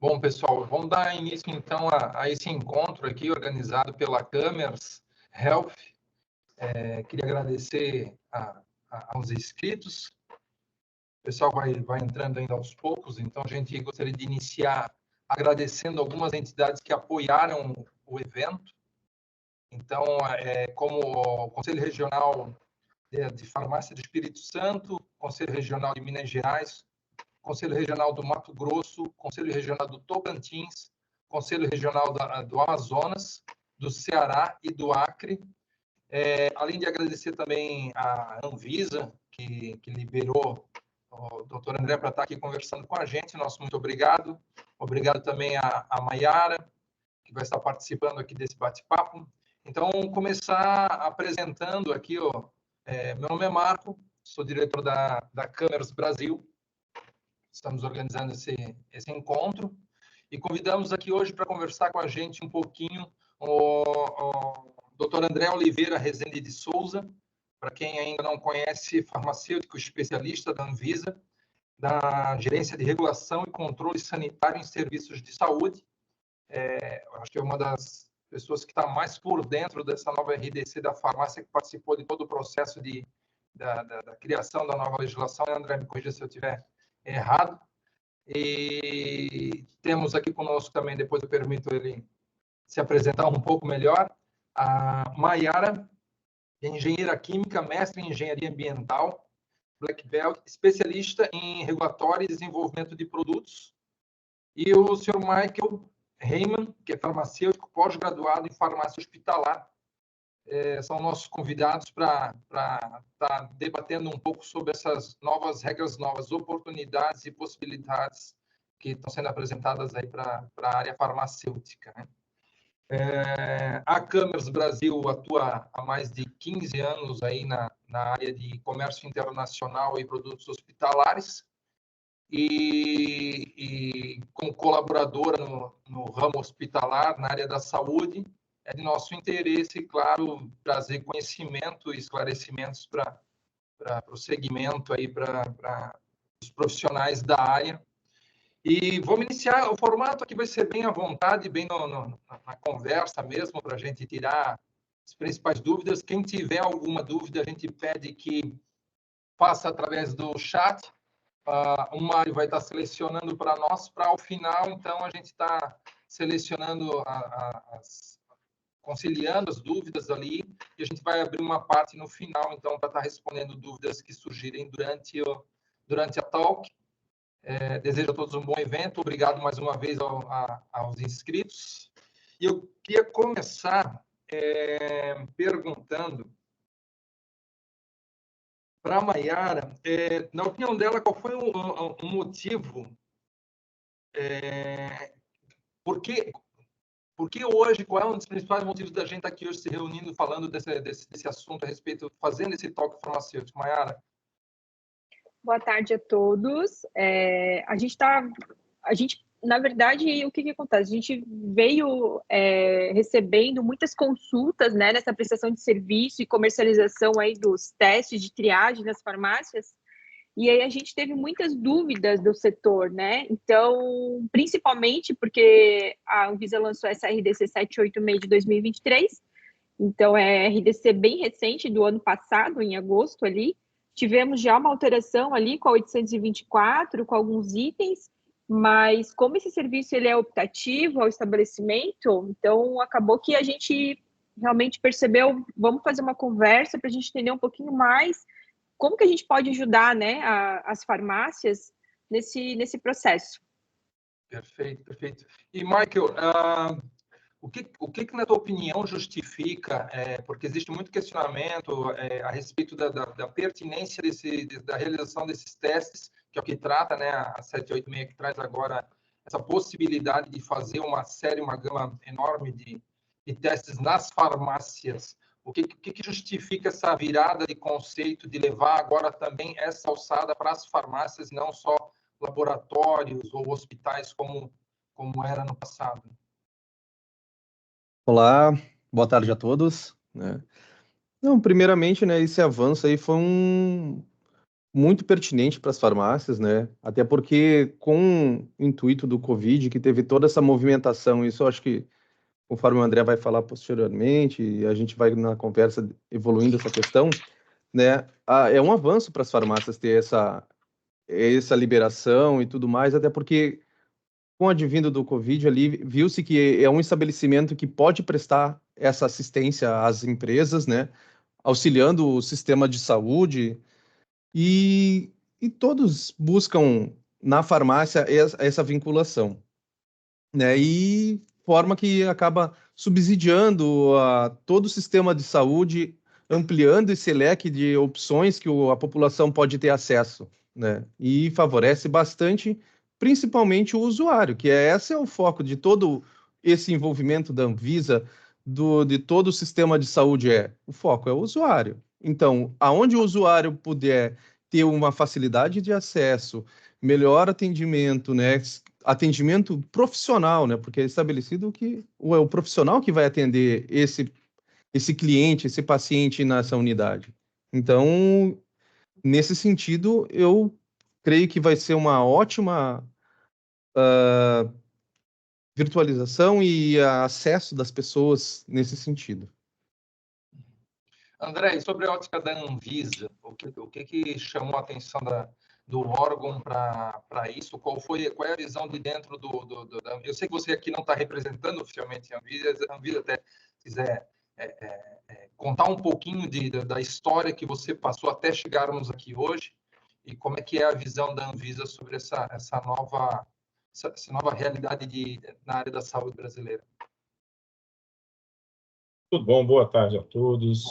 Bom, pessoal, vamos dar início, então, a esse encontro aqui, organizado pela Camers Health. Queria agradecer aos inscritos. O pessoal vai entrando ainda aos poucos, então a gente gostaria de iniciar agradecendo algumas entidades que apoiaram o evento. Então, como o Conselho Regional de Farmácia do Espírito Santo, Conselho Regional de Minas Gerais, Conselho Regional do Mato Grosso, Conselho Regional do Tocantins, Conselho Regional do Amazonas, do Ceará e do Acre. Além de agradecer também a Anvisa, que liberou o doutor André para estar aqui conversando com a gente. Nosso muito obrigado. Obrigado também a Maiara, que vai estar participando aqui desse bate-papo. Então, começar apresentando aqui, meu nome é Marco, sou diretor da Camers Brasil. Estamos organizando esse encontro e convidamos aqui hoje para conversar com a gente um pouquinho o Dr. André Oliveira Rezende de Souza, para quem ainda não conhece, farmacêutico especialista da Anvisa, da Gerência de Regulação e Controle Sanitário em Serviços de Saúde. Acho que é uma das pessoas que está mais por dentro dessa nova RDC da farmácia, que participou de todo o processo da criação da nova legislação. André, me corrija se eu estiver errado. E temos aqui conosco também, depois eu permito ele se apresentar um pouco melhor, a Maiara, engenheira química, mestre em engenharia ambiental, Black Belt, especialista em regulatório e desenvolvimento de produtos, e o Sr. Michael Heyman, que é farmacêutico pós-graduado em farmácia hospitalar. São nossos convidados para estar debatendo um pouco sobre essas novas regras, novas oportunidades e possibilidades que estão sendo apresentadas aí para a área farmacêutica, né? A Camers Brasil atua há mais de 15 anos aí na área de comércio internacional e produtos hospitalares e como colaboradora no ramo hospitalar, na área da saúde. É de nosso interesse, claro, trazer conhecimento e esclarecimentos para o segmento, para os profissionais da área. E vamos iniciar. O formato aqui vai ser bem à vontade, bem na conversa mesmo, para a gente tirar as principais dúvidas. Quem tiver alguma dúvida, a gente pede que faça através do chat. O Mário vai estar selecionando para nós, para ao final, então, a gente está selecionando conciliando as dúvidas ali, e a gente vai abrir uma parte no final, então, para estar respondendo dúvidas que surgirem durante a talk. Desejo a todos um bom evento. Obrigado mais uma vez aos inscritos. E eu queria começar perguntando para a Maiara, na opinião dela, qual foi o motivo, por que hoje, qual é um dos principais motivos da gente estar aqui hoje se reunindo, falando desse assunto a respeito, fazendo esse toque farmacêutico? Maiara? Boa tarde a todos. Na verdade, o que acontece? A gente veio recebendo muitas consultas, né, nessa prestação de serviço e comercialização aí dos testes de triagem nas farmácias, e aí a gente teve muitas dúvidas do setor, né? Então, principalmente porque a Anvisa lançou essa RDC 786 de 2023, então é RDC bem recente, do ano passado, em agosto ali. Tivemos já uma alteração ali com a 824, com alguns itens, mas como esse serviço ele é optativo ao estabelecimento, então acabou que a gente realmente percebeu, vamos fazer uma conversa para a gente entender um pouquinho mais como que a gente pode ajudar, né, as farmácias nesse processo. Perfeito, perfeito. E, Michael, o que na tua opinião justifica, porque existe muito questionamento a respeito da pertinência da realização desses testes, que é o que trata, né, a 786, que traz agora essa possibilidade de fazer uma gama enorme de testes nas farmácias. O que justifica essa virada de conceito de levar agora também essa alçada para as farmácias, não só laboratórios ou hospitais como era no passado? Olá, boa tarde a todos, né? Não, primeiramente, né, esse avanço aí foi muito pertinente para as farmácias, né? Até porque com o intuito do Covid, que teve toda essa movimentação, isso eu acho que, conforme o André vai falar posteriormente, e a gente vai na conversa evoluindo essa questão, né? É um avanço para as farmácias ter essa liberação e tudo mais, até porque com o advindo do Covid ali, viu-se que é um estabelecimento que pode prestar essa assistência às empresas, né? Auxiliando o sistema de saúde e todos buscam na farmácia essa vinculação, né? E forma que acaba subsidiando todo o sistema de saúde, ampliando esse leque de opções que a população pode ter acesso, né? E favorece bastante, principalmente o usuário, que esse é o foco de todo esse envolvimento da Anvisa, de todo o sistema de saúde o foco é o usuário. Então, aonde o usuário puder ter uma facilidade de acesso, melhor atendimento, né? Atendimento profissional, né? Porque é estabelecido que é o profissional que vai atender esse cliente, esse paciente nessa unidade. Então, nesse sentido, eu creio que vai ser uma ótima virtualização e acesso das pessoas nesse sentido. André, e sobre a ótica da Anvisa, o que chamou a atenção do órgão para isso? Qual é a visão de dentro da Anvisa? Eu sei que você aqui não está representando oficialmente a Anvisa até quiser contar um pouquinho da história que você passou até chegarmos aqui hoje e como é que é a visão da Anvisa sobre essa nova realidade na área da saúde brasileira. Tudo bom, boa tarde a todos.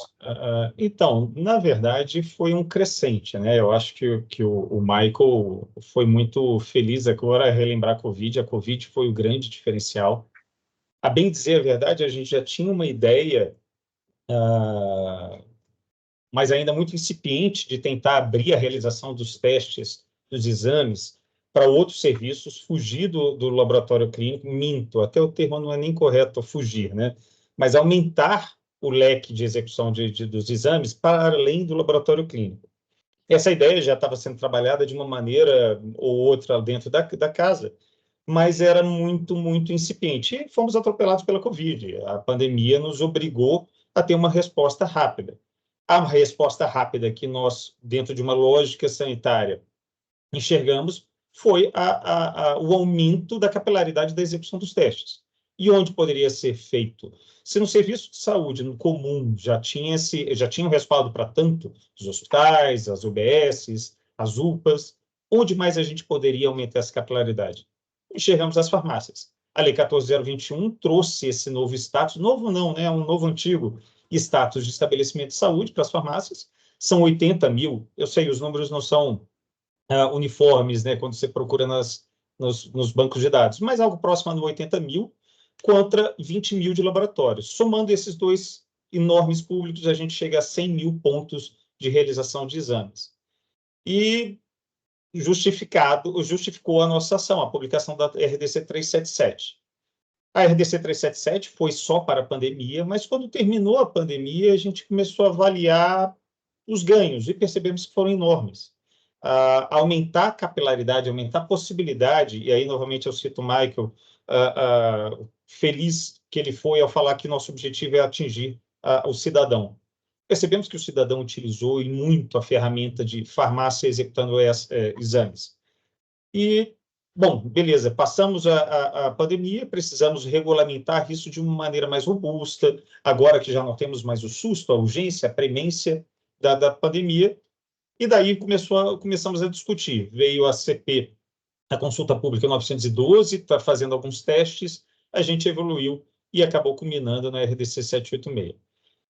Então, na verdade, foi um crescente, né? Eu acho que o Michael foi muito feliz agora a relembrar a Covid. A Covid foi o grande diferencial. A bem dizer a verdade, a gente já tinha uma ideia, mas ainda muito incipiente, de tentar abrir a realização dos testes, dos exames, para outros serviços, fugir do laboratório clínico, minto, até o termo não é nem correto, fugir, né? Mas aumentar o leque de execução dos exames para além do laboratório clínico. Essa ideia já estava sendo trabalhada de uma maneira ou outra dentro da casa, mas era muito, muito incipiente. E fomos atropelados pela Covid. A pandemia nos obrigou a ter uma resposta rápida. A resposta rápida que nós, dentro de uma lógica sanitária, enxergamos foi o aumento da capilaridade da execução dos testes. E onde poderia ser feito? Se no serviço de saúde no comum já tinha um respaldo para tanto os hospitais, as UBSs, as UPAs, onde mais a gente poderia aumentar essa capilaridade? Enxergamos as farmácias. A Lei 14.021 trouxe esse novo status, novo não, né? Um novo antigo status de estabelecimento de saúde para as farmácias. São 80 mil, eu sei, os números não são uniformes, né, quando você procura nos bancos de dados, mas algo próximo a 80 mil contra 20 mil de laboratórios. Somando esses dois enormes públicos, a gente chega a 100 mil pontos de realização de exames. E justificou a nossa ação, a publicação da RDC 377. A RDC 377 foi só para a pandemia, mas quando terminou a pandemia, a gente começou a avaliar os ganhos e percebemos que foram enormes. Aumentar a capilaridade, aumentar a possibilidade, e aí novamente eu cito o Michael, feliz que ele foi ao falar que nosso objetivo é atingir o cidadão. Percebemos que o cidadão utilizou muito a ferramenta de farmácia executando exames. E, bom, beleza, passamos a pandemia, precisamos regulamentar isso de uma maneira mais robusta, agora que já não temos mais o susto, a urgência, a premência da pandemia, e daí começamos a discutir. Veio a CP, a Consulta Pública 912, está fazendo alguns testes, a gente evoluiu e acabou culminando na RDC 786.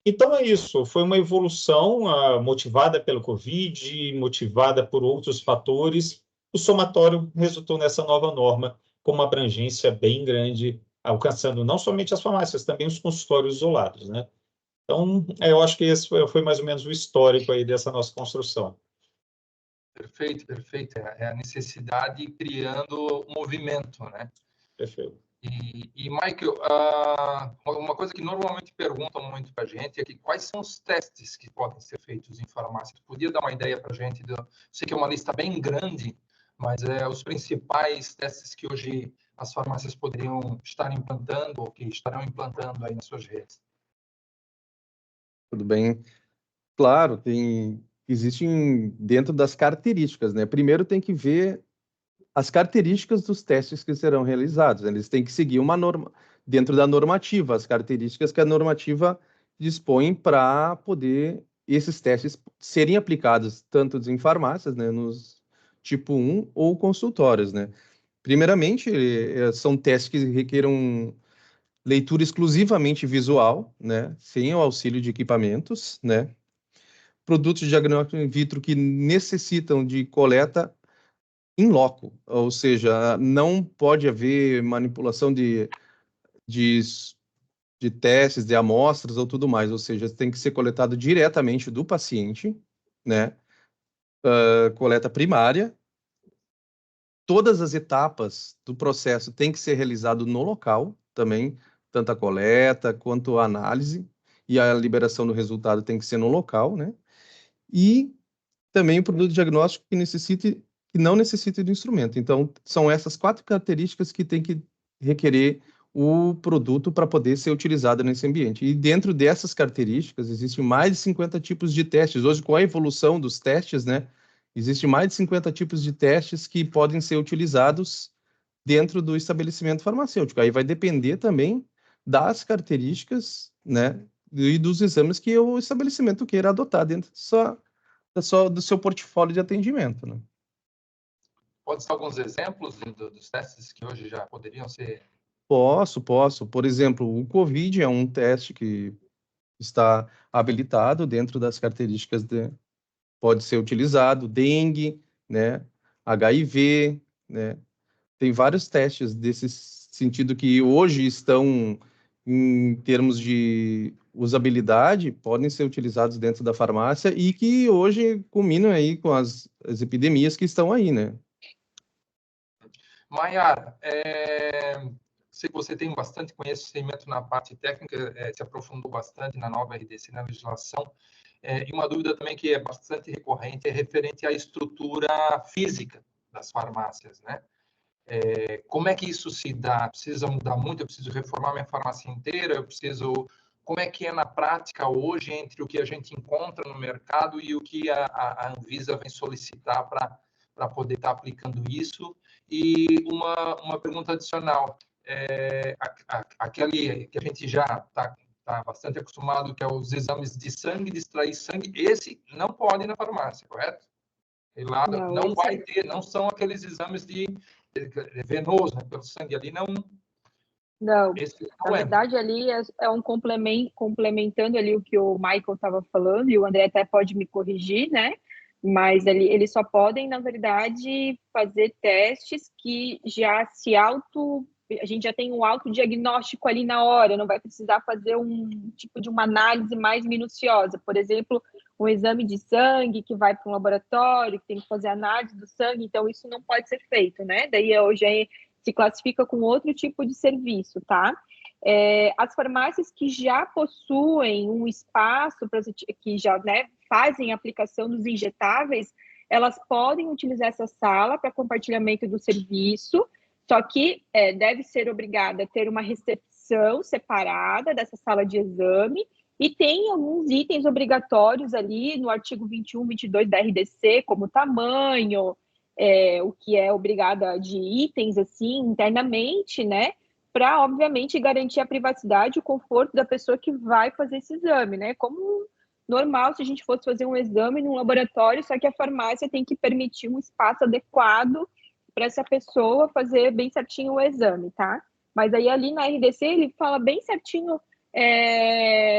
Então, é isso. Foi uma evolução motivada pelo Covid, motivada por outros fatores. O somatório resultou nessa nova norma com uma abrangência bem grande, alcançando não somente as farmácias, também os consultórios isolados, né? Então, eu acho que esse foi mais ou menos o histórico aí dessa nossa construção. Perfeito, perfeito. É a necessidade criando movimento, né? Perfeito. E Michael, uma coisa que normalmente perguntam muito para a gente é que quais são os testes que podem ser feitos em farmácia? Podia dar uma ideia para a gente? Sei que é uma lista bem grande, mas os principais testes que hoje as farmácias poderiam estar implantando ou que estarão implantando aí nas suas redes. Tudo bem. Claro, existem dentro das características, né? Primeiro tem que ver as características dos testes que serão realizados. Eles têm que seguir uma norma dentro da normativa, as características que a normativa dispõe para poder esses testes serem aplicados tanto em farmácias, né, nos tipo 1 ou consultórios, né? Primeiramente, são testes que requeram leitura exclusivamente visual, né, sem o auxílio de equipamentos, né? Produtos de diagnóstico in vitro que necessitam de coleta in loco, ou seja, não pode haver manipulação de, de testes, de amostras ou tudo mais, ou seja, tem que ser coletado diretamente do paciente, né? Coleta primária. Todas as etapas do processo têm que ser realizado no local também, tanto a coleta quanto a análise, e a liberação do resultado tem que ser no local, né? E também o produto diagnóstico que não necessite do instrumento. Então, são essas 4 características que tem que requerer o produto para poder ser utilizado nesse ambiente. E dentro dessas características, existem mais de 50 tipos de testes. Hoje, com a evolução dos testes, né, existem mais de 50 tipos de testes que podem ser utilizados dentro do estabelecimento farmacêutico. Aí vai depender também das características, né, e dos exames que o estabelecimento queira adotar dentro do seu portfólio de atendimento, né? Pode ser alguns exemplos dos testes que hoje já poderiam ser? Posso. Por exemplo, o COVID é um teste que está habilitado dentro das características pode ser utilizado, dengue, né, HIV, né? Tem vários testes desse sentido que hoje estão em termos de usabilidade, podem ser utilizados dentro da farmácia e que hoje culminam aí com as epidemias que estão aí, né? Maiara, sei que você tem bastante conhecimento na parte técnica, se aprofundou bastante na nova RDC, na legislação, e uma dúvida também que é bastante recorrente é referente à estrutura física das farmácias, né? Como é que isso se dá? Precisa mudar muito? Eu preciso reformar minha farmácia inteira? Como é que é na prática hoje entre o que a gente encontra no mercado e o que a Anvisa vem solicitar para poder estar aplicando isso? E uma pergunta adicional, aquele que a gente já está bastante acostumado, que é os exames de sangue, de extrair sangue, esse não pode ir na farmácia, correto? E lá não vai ter, não são aqueles exames de venoso, né, pelo sangue ali, não. Não, Na verdade, ali é um complementando ali o que o Michael estava falando, e o André até pode me corrigir, né? Mas ali, eles só podem, na verdade, fazer testes que a gente já tem um autodiagnóstico ali na hora, não vai precisar fazer um tipo de uma análise mais minuciosa. Por exemplo, um exame de sangue que vai para um laboratório, que tem que fazer análise do sangue, então isso não pode ser feito, né? Daí hoje se classifica com outro tipo de serviço, tá? As farmácias que já possuem um espaço, que já, né, fazem a aplicação dos injetáveis, elas podem utilizar essa sala para compartilhamento do serviço, só que deve ser obrigada a ter uma recepção separada dessa sala de exame, e tem alguns itens obrigatórios ali no artigo 21, 22 da RDC, como tamanho, o que é obrigada de itens, assim, internamente, né? Para, obviamente, garantir a privacidade e o conforto da pessoa que vai fazer esse exame, né? Como normal se a gente fosse fazer um exame num laboratório, só que a farmácia tem que permitir um espaço adequado para essa pessoa fazer bem certinho o exame, tá? Mas aí ali na RDC ele fala bem certinho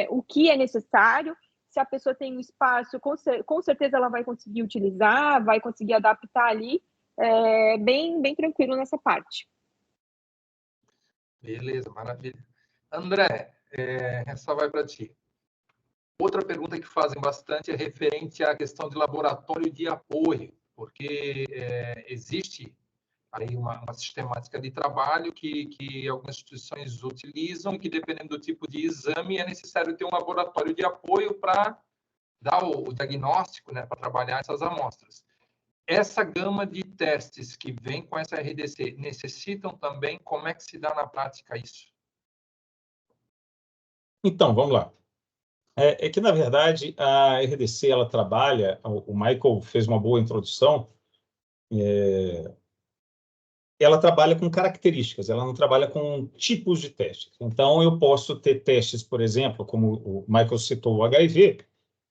o que é necessário. Se a pessoa tem um espaço, com certeza ela vai conseguir utilizar, vai conseguir adaptar ali, bem tranquilo nessa parte. Beleza, maravilha. André, essa vai para ti. Outra pergunta que fazem bastante é referente à questão de laboratório de apoio, porque existe aí uma sistemática de trabalho que algumas instituições utilizam e que, dependendo do tipo de exame, é necessário ter um laboratório de apoio para dar o diagnóstico, né, para trabalhar essas amostras. Essa gama de testes que vem com essa RDC necessitam também? Como é que se dá na prática isso? Então, vamos lá. É que, na verdade, a RDC, ela trabalha, o Michael fez uma boa introdução, ela trabalha com características, ela não trabalha com tipos de testes. Então, eu posso ter testes, por exemplo, como o Michael citou o HIV,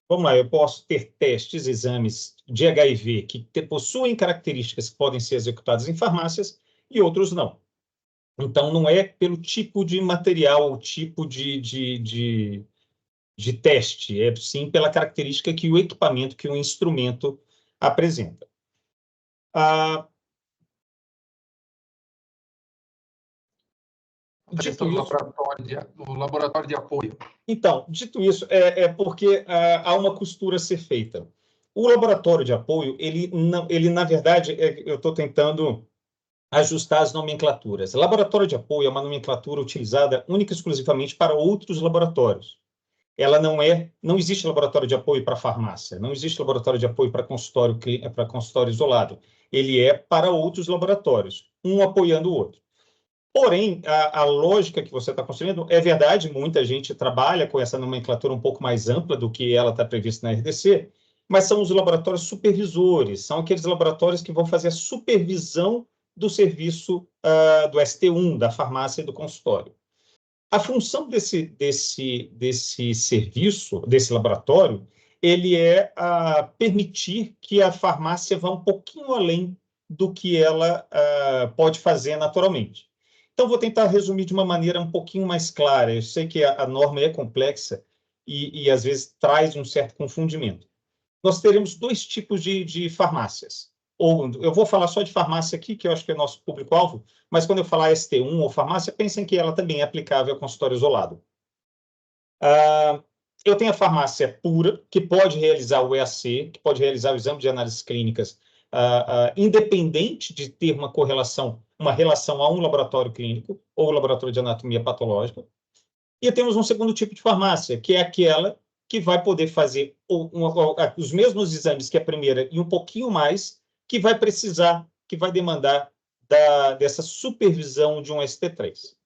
vamos lá, eu posso ter testes, exames de HIV que possuem características que podem ser executadas em farmácias e outros não. Então, não é pelo tipo de material, o tipo de teste, é sim pela característica que o equipamento, que o instrumento apresenta. A questão do laboratório de apoio. Então, dito isso, porque há uma costura a ser feita. O laboratório de apoio, ele na verdade, eu estou tentando ajustar as nomenclaturas. Laboratório de apoio é uma nomenclatura utilizada única e exclusivamente para outros laboratórios. Ela não existe laboratório de apoio para farmácia, não existe laboratório de apoio para consultório isolado. Ele é para outros laboratórios, um apoiando o outro. Porém, a lógica que você está construindo é verdade, muita gente trabalha com essa nomenclatura um pouco mais ampla do que ela está prevista na RDC, mas são os laboratórios supervisores, são aqueles laboratórios que vão fazer a supervisão do serviço do ST1, da farmácia e do consultório. A função desse serviço, desse laboratório, ele é permitir que a farmácia vá um pouquinho além do que ela pode fazer naturalmente. Então, vou tentar resumir de uma maneira um pouquinho mais clara. Eu sei que a norma é complexa e às vezes, traz um certo confundimento. Nós teremos dois tipos de farmácias. Eu vou falar só de farmácia aqui, que eu acho que é nosso público-alvo, mas quando eu falar ST1 ou farmácia, pensem que ela também é aplicável ao consultório isolado. Eu tenho a farmácia pura, que pode realizar o EAC, que pode realizar o exame de análises clínicas, independente de ter uma relação a um laboratório clínico ou laboratório de anatomia patológica. E temos um segundo tipo de farmácia, que é aquela que vai poder fazer os mesmos exames que a primeira e um pouquinho mais, que vai precisar, que vai demandar dessa supervisão de um ST3.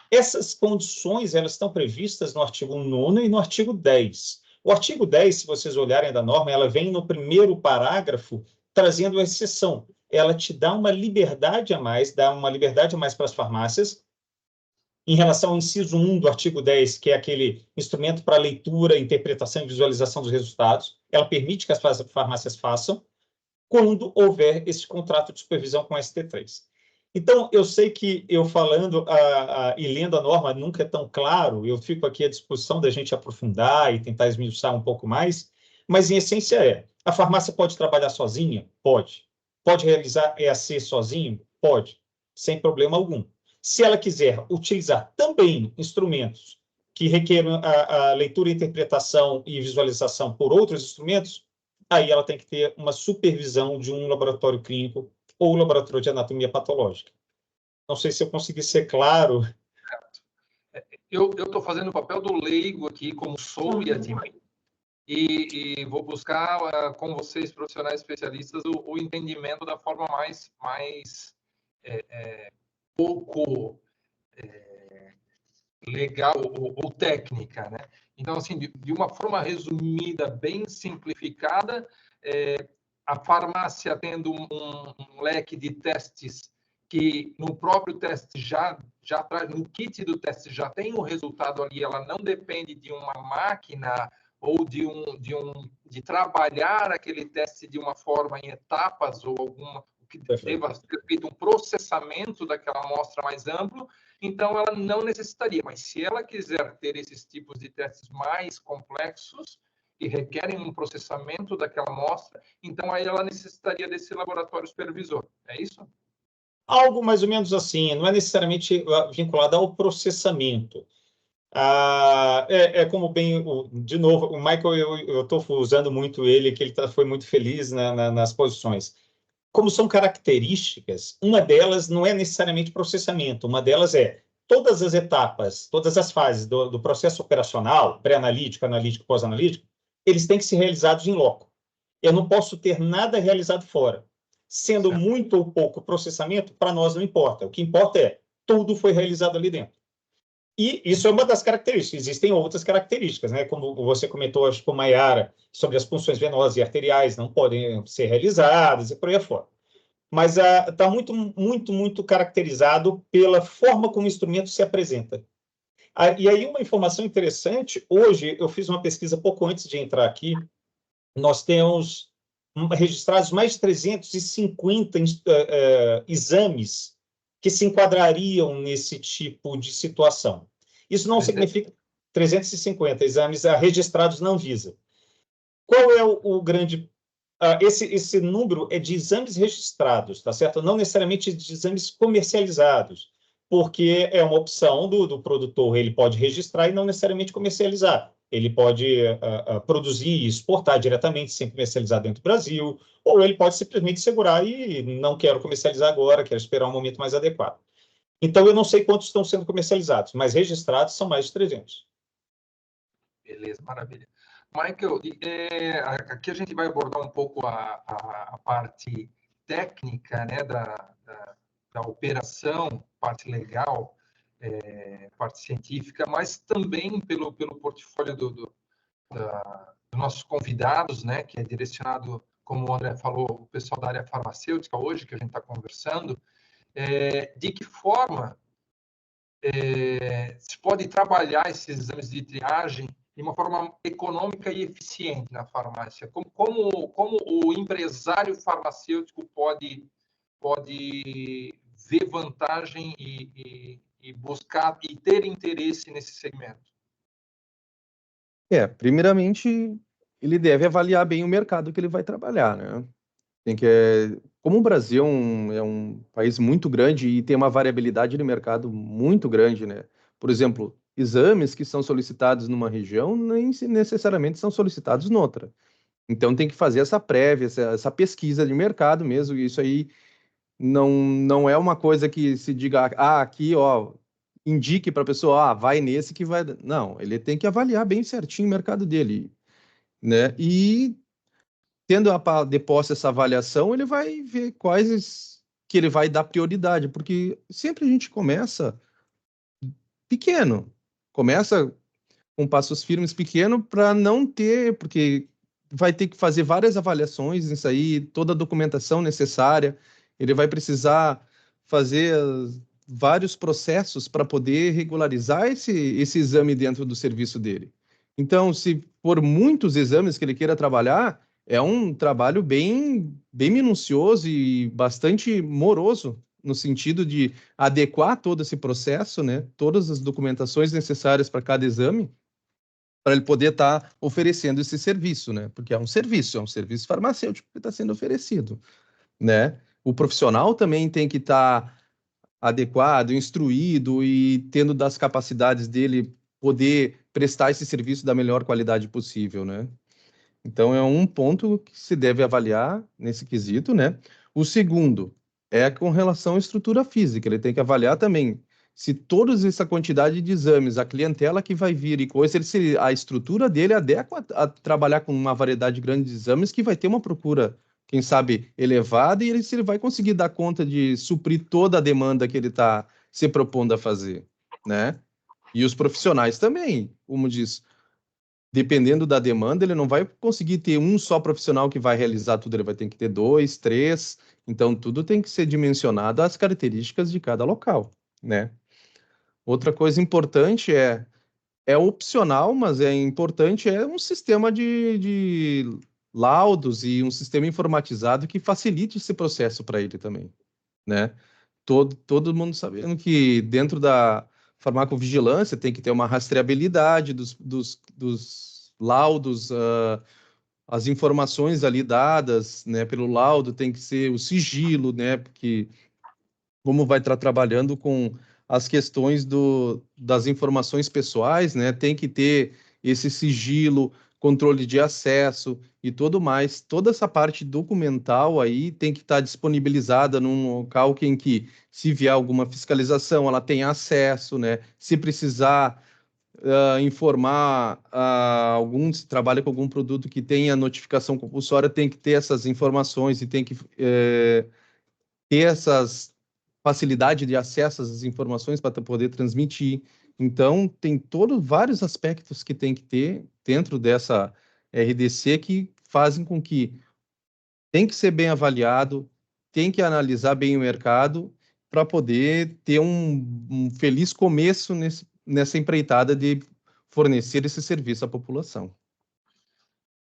Essas condições, elas estão previstas no artigo 9º e no artigo 10. O artigo 10, se vocês olharem da norma, ela vem no primeiro parágrafo trazendo a exceção. Ela te dá uma liberdade a mais para as farmácias, em relação ao inciso 1 do artigo 10, que é aquele instrumento para leitura, interpretação e visualização dos resultados. Ela permite que as farmácias façam quando houver esse contrato de supervisão com a ST3. Então, eu sei que eu falando e lendo a norma nunca é tão claro, eu fico aqui à disposição da gente aprofundar e tentar esmiuçar um pouco mais, mas, em essência, a farmácia pode trabalhar sozinha? Pode. Pode realizar EAC sozinho? Pode, sem problema algum. Se ela quiser utilizar também instrumentos que requeram a leitura, interpretação e visualização por outros instrumentos, aí ela tem que ter uma supervisão de um laboratório clínico ou laboratório de anatomia patológica. Não sei se eu consegui ser claro. Eu estou fazendo o papel do leigo aqui, como sou e admin, e vou buscar com vocês, profissionais especialistas, o entendimento da forma mais pouco legal ou técnica, né? Então, assim, de uma forma resumida, bem simplificada, a farmácia tendo um leque de testes que no próprio teste já traz, no kit do teste já tem o resultado ali, ela não depende de uma máquina ou de trabalhar aquele teste de uma forma em etapas ou alguma que deva ser feito um processamento daquela amostra mais amplo, então ela não necessitaria. Mas se ela quiser ter esses tipos de testes mais complexos e requerem um processamento daquela amostra, então aí ela necessitaria desse laboratório supervisor. É isso? Algo mais ou menos assim, não é necessariamente vinculado ao processamento. Como bem, de novo, o Michael, eu estou usando muito ele, que ele foi muito feliz nas posições. como são características, uma delas não é necessariamente processamento, uma delas é todas as etapas, todas as fases do processo operacional, pré-analítico, analítico, pós-analítico, eles têm que ser realizados em loco. Eu não posso ter nada realizado fora. Sendo Certo. muito ou pouco processamento, para nós não importa. O que importa é tudo foi realizado ali dentro. E isso é uma das características. Existem outras características, né? Como você comentou, acho que, Maiara, sobre as funções venosas e arteriais não podem ser realizadas e por aí afora. Mas está muito, muito, muito caracterizado pela forma como o instrumento se apresenta. E aí, uma informação interessante, hoje, eu fiz uma pesquisa pouco antes de entrar aqui, nós temos registrados mais de 350 exames que se enquadrariam nesse tipo de situação. Isso não significa 350 exames registrados na Anvisa. Qual é o grande... esse número é de exames registrados, tá certo? Não necessariamente de exames comercializados, porque é uma opção do produtor, ele pode registrar e não necessariamente comercializar. Ele pode produzir e exportar diretamente, sem comercializar dentro do Brasil, ou ele pode simplesmente segurar e não quero comercializar agora, quero esperar um momento mais adequado. Então, eu não sei quantos estão sendo comercializados, mas registrados são mais de 300. Beleza, maravilha. Michael, aqui a gente vai abordar um pouco a parte técnica, né, da operação, parte legal, parte científica, mas também pelo portfólio dos nossos convidados, né, que é direcionado, como o André falou, o pessoal da área farmacêutica hoje, que a gente está conversando, de que forma se pode trabalhar esses exames de triagem de uma forma econômica e eficiente na farmácia. Como o empresário farmacêutico pode ver vantagem e buscar e ter interesse nesse segmento? Primeiramente, ele deve avaliar bem o mercado que ele vai trabalhar, né? Como o Brasil é um país muito grande e tem uma variabilidade de mercado muito grande, né? Por exemplo, exames que são solicitados numa região nem necessariamente são solicitados noutra. Então tem que fazer essa prévia, essa pesquisa de mercado mesmo, e isso aí não é uma coisa que se diga, aqui, ó, indique para a pessoa, vai nesse que vai... Não, ele tem que avaliar bem certinho o mercado dele, né? E tendo deposta essa avaliação, ele vai ver quais que ele vai dar prioridade, porque sempre a gente começa pequeno, começa com passos firmes pequeno para não ter, porque vai ter que fazer várias avaliações nisso aí, toda a documentação necessária, ele vai precisar fazer vários processos para poder regularizar esse exame dentro do serviço dele. Então, se for muitos exames que ele queira trabalhar, é um trabalho bem minucioso e bastante moroso, no sentido de adequar todo esse processo, né? Todas as documentações necessárias para cada exame, para ele poder estar oferecendo esse serviço, né? Porque é um serviço farmacêutico que está sendo oferecido, né? O profissional também tem que estar adequado, instruído e tendo das capacidades dele poder prestar esse serviço da melhor qualidade possível, né? Então, é um ponto que se deve avaliar nesse quesito, né? O segundo é com relação à estrutura física. Ele tem que avaliar também se toda essa quantidade de exames, a clientela que vai vir e coisa, se a estrutura dele adequa a trabalhar com uma variedade grande de exames que vai ter uma procura, quem sabe, elevada, e se ele vai conseguir dar conta de suprir toda a demanda que ele está se propondo a fazer, né? E os profissionais também, como diz, dependendo da demanda, ele não vai conseguir ter um só profissional que vai realizar tudo, ele vai ter que ter 2, 3. Então, tudo tem que ser dimensionado às características de cada local, né? Outra coisa importante é opcional, mas é importante, é um sistema de laudos e um sistema informatizado que facilite esse processo para ele também, né? Todo mundo sabendo que dentro da farmacovigilância tem que ter uma rastreabilidade dos laudos, as informações ali dadas, né, pelo laudo tem que ser o sigilo, né, porque como vai estar trabalhando com as questões das informações pessoais, né, tem que ter esse sigilo controle de acesso e tudo mais. Toda essa parte documental aí tem que estar disponibilizada num local em que, se vier alguma fiscalização, ela tenha acesso, né? Se precisar informar algum, se trabalha com algum produto que tenha notificação compulsória, tem que ter essas informações e tem que ter essas facilidade de acesso às informações para poder transmitir. Então, tem vários aspectos que tem que ter dentro dessa RDC que fazem com que tem que ser bem avaliado, tem que analisar bem o mercado para poder ter um feliz começo nessa empreitada de fornecer esse serviço à população.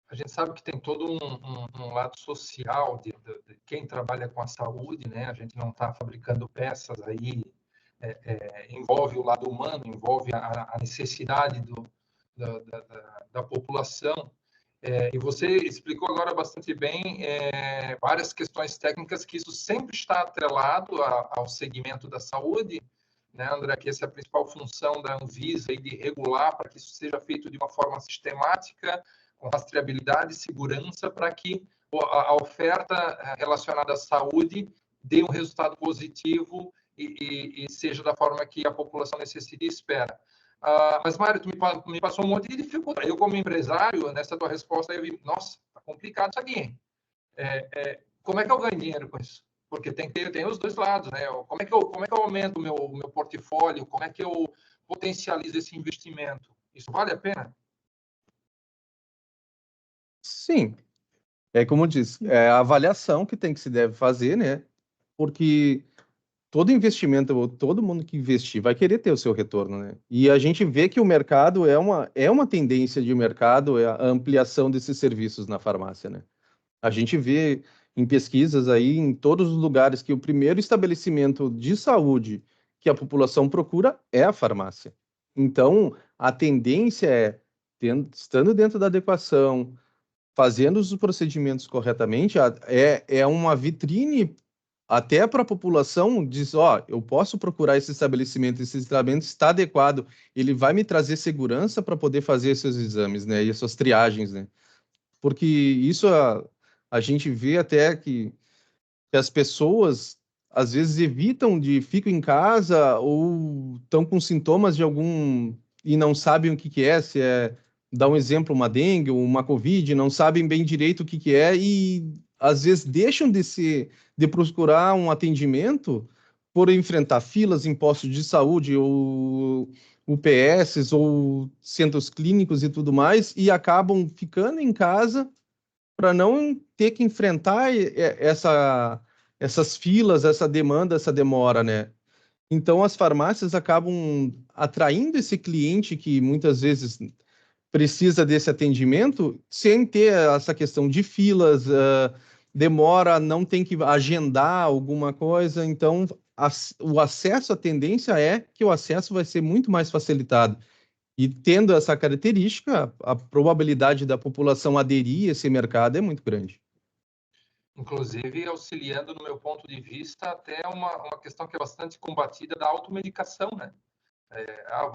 A gente sabe que tem todo um lado social de quem trabalha com a saúde, né? A gente não está fabricando peças aí, envolve o lado humano, envolve a necessidade da população. E você explicou agora bastante bem várias questões técnicas que isso sempre está atrelado ao segmento da saúde, né, André, que essa é a principal função da Anvisa, de regular para que isso seja feito de uma forma sistemática, com rastreabilidade e segurança, para que a oferta relacionada à saúde dê um resultado positivo e seja da forma que a população necessita e espera. Mas, Mário, tu me passou um monte de dificuldade. Eu, como empresário, nessa tua resposta, eu vi, nossa, tá complicado isso aqui, hein? Como é que eu ganho dinheiro com isso? Porque tem os dois lados, né? Como é que eu aumento o meu portfólio? Como é que eu potencializo esse investimento? Isso vale a pena? Sim, como eu disse, é a avaliação que se deve fazer, né? Porque todo investimento, todo mundo que investir vai querer ter o seu retorno, né? E a gente vê que o mercado é uma tendência de mercado, é a ampliação desses serviços na farmácia, né? A gente vê em pesquisas aí em todos os lugares que o primeiro estabelecimento de saúde que a população procura é a farmácia. Então, a tendência estando dentro da adequação, fazendo os procedimentos corretamente, é uma vitrine até para a população, diz, eu posso procurar esse estabelecimento está adequado, ele vai me trazer segurança para poder fazer esses exames, né, e essas triagens, né, porque isso a gente vê até que as pessoas às vezes ficam em casa ou estão com sintomas de algum e não sabem o que é, se é, dá um exemplo, uma dengue ou uma covid, não sabem bem direito o que é e às vezes deixam de procurar um atendimento por enfrentar filas em postos de saúde ou UPS ou centros clínicos e tudo mais e acabam ficando em casa para não ter que enfrentar essas filas, essa demanda, essa demora, né? Então, as farmácias acabam atraindo esse cliente que muitas vezes precisa desse atendimento sem ter essa questão de filas, demora, não tem que agendar alguma coisa. Então, o acesso, a tendência é que o acesso vai ser muito mais facilitado. E tendo essa característica, a probabilidade da população aderir a esse mercado é muito grande. Inclusive, auxiliando, no meu ponto de vista, até uma questão que é bastante combatida da automedicação, né?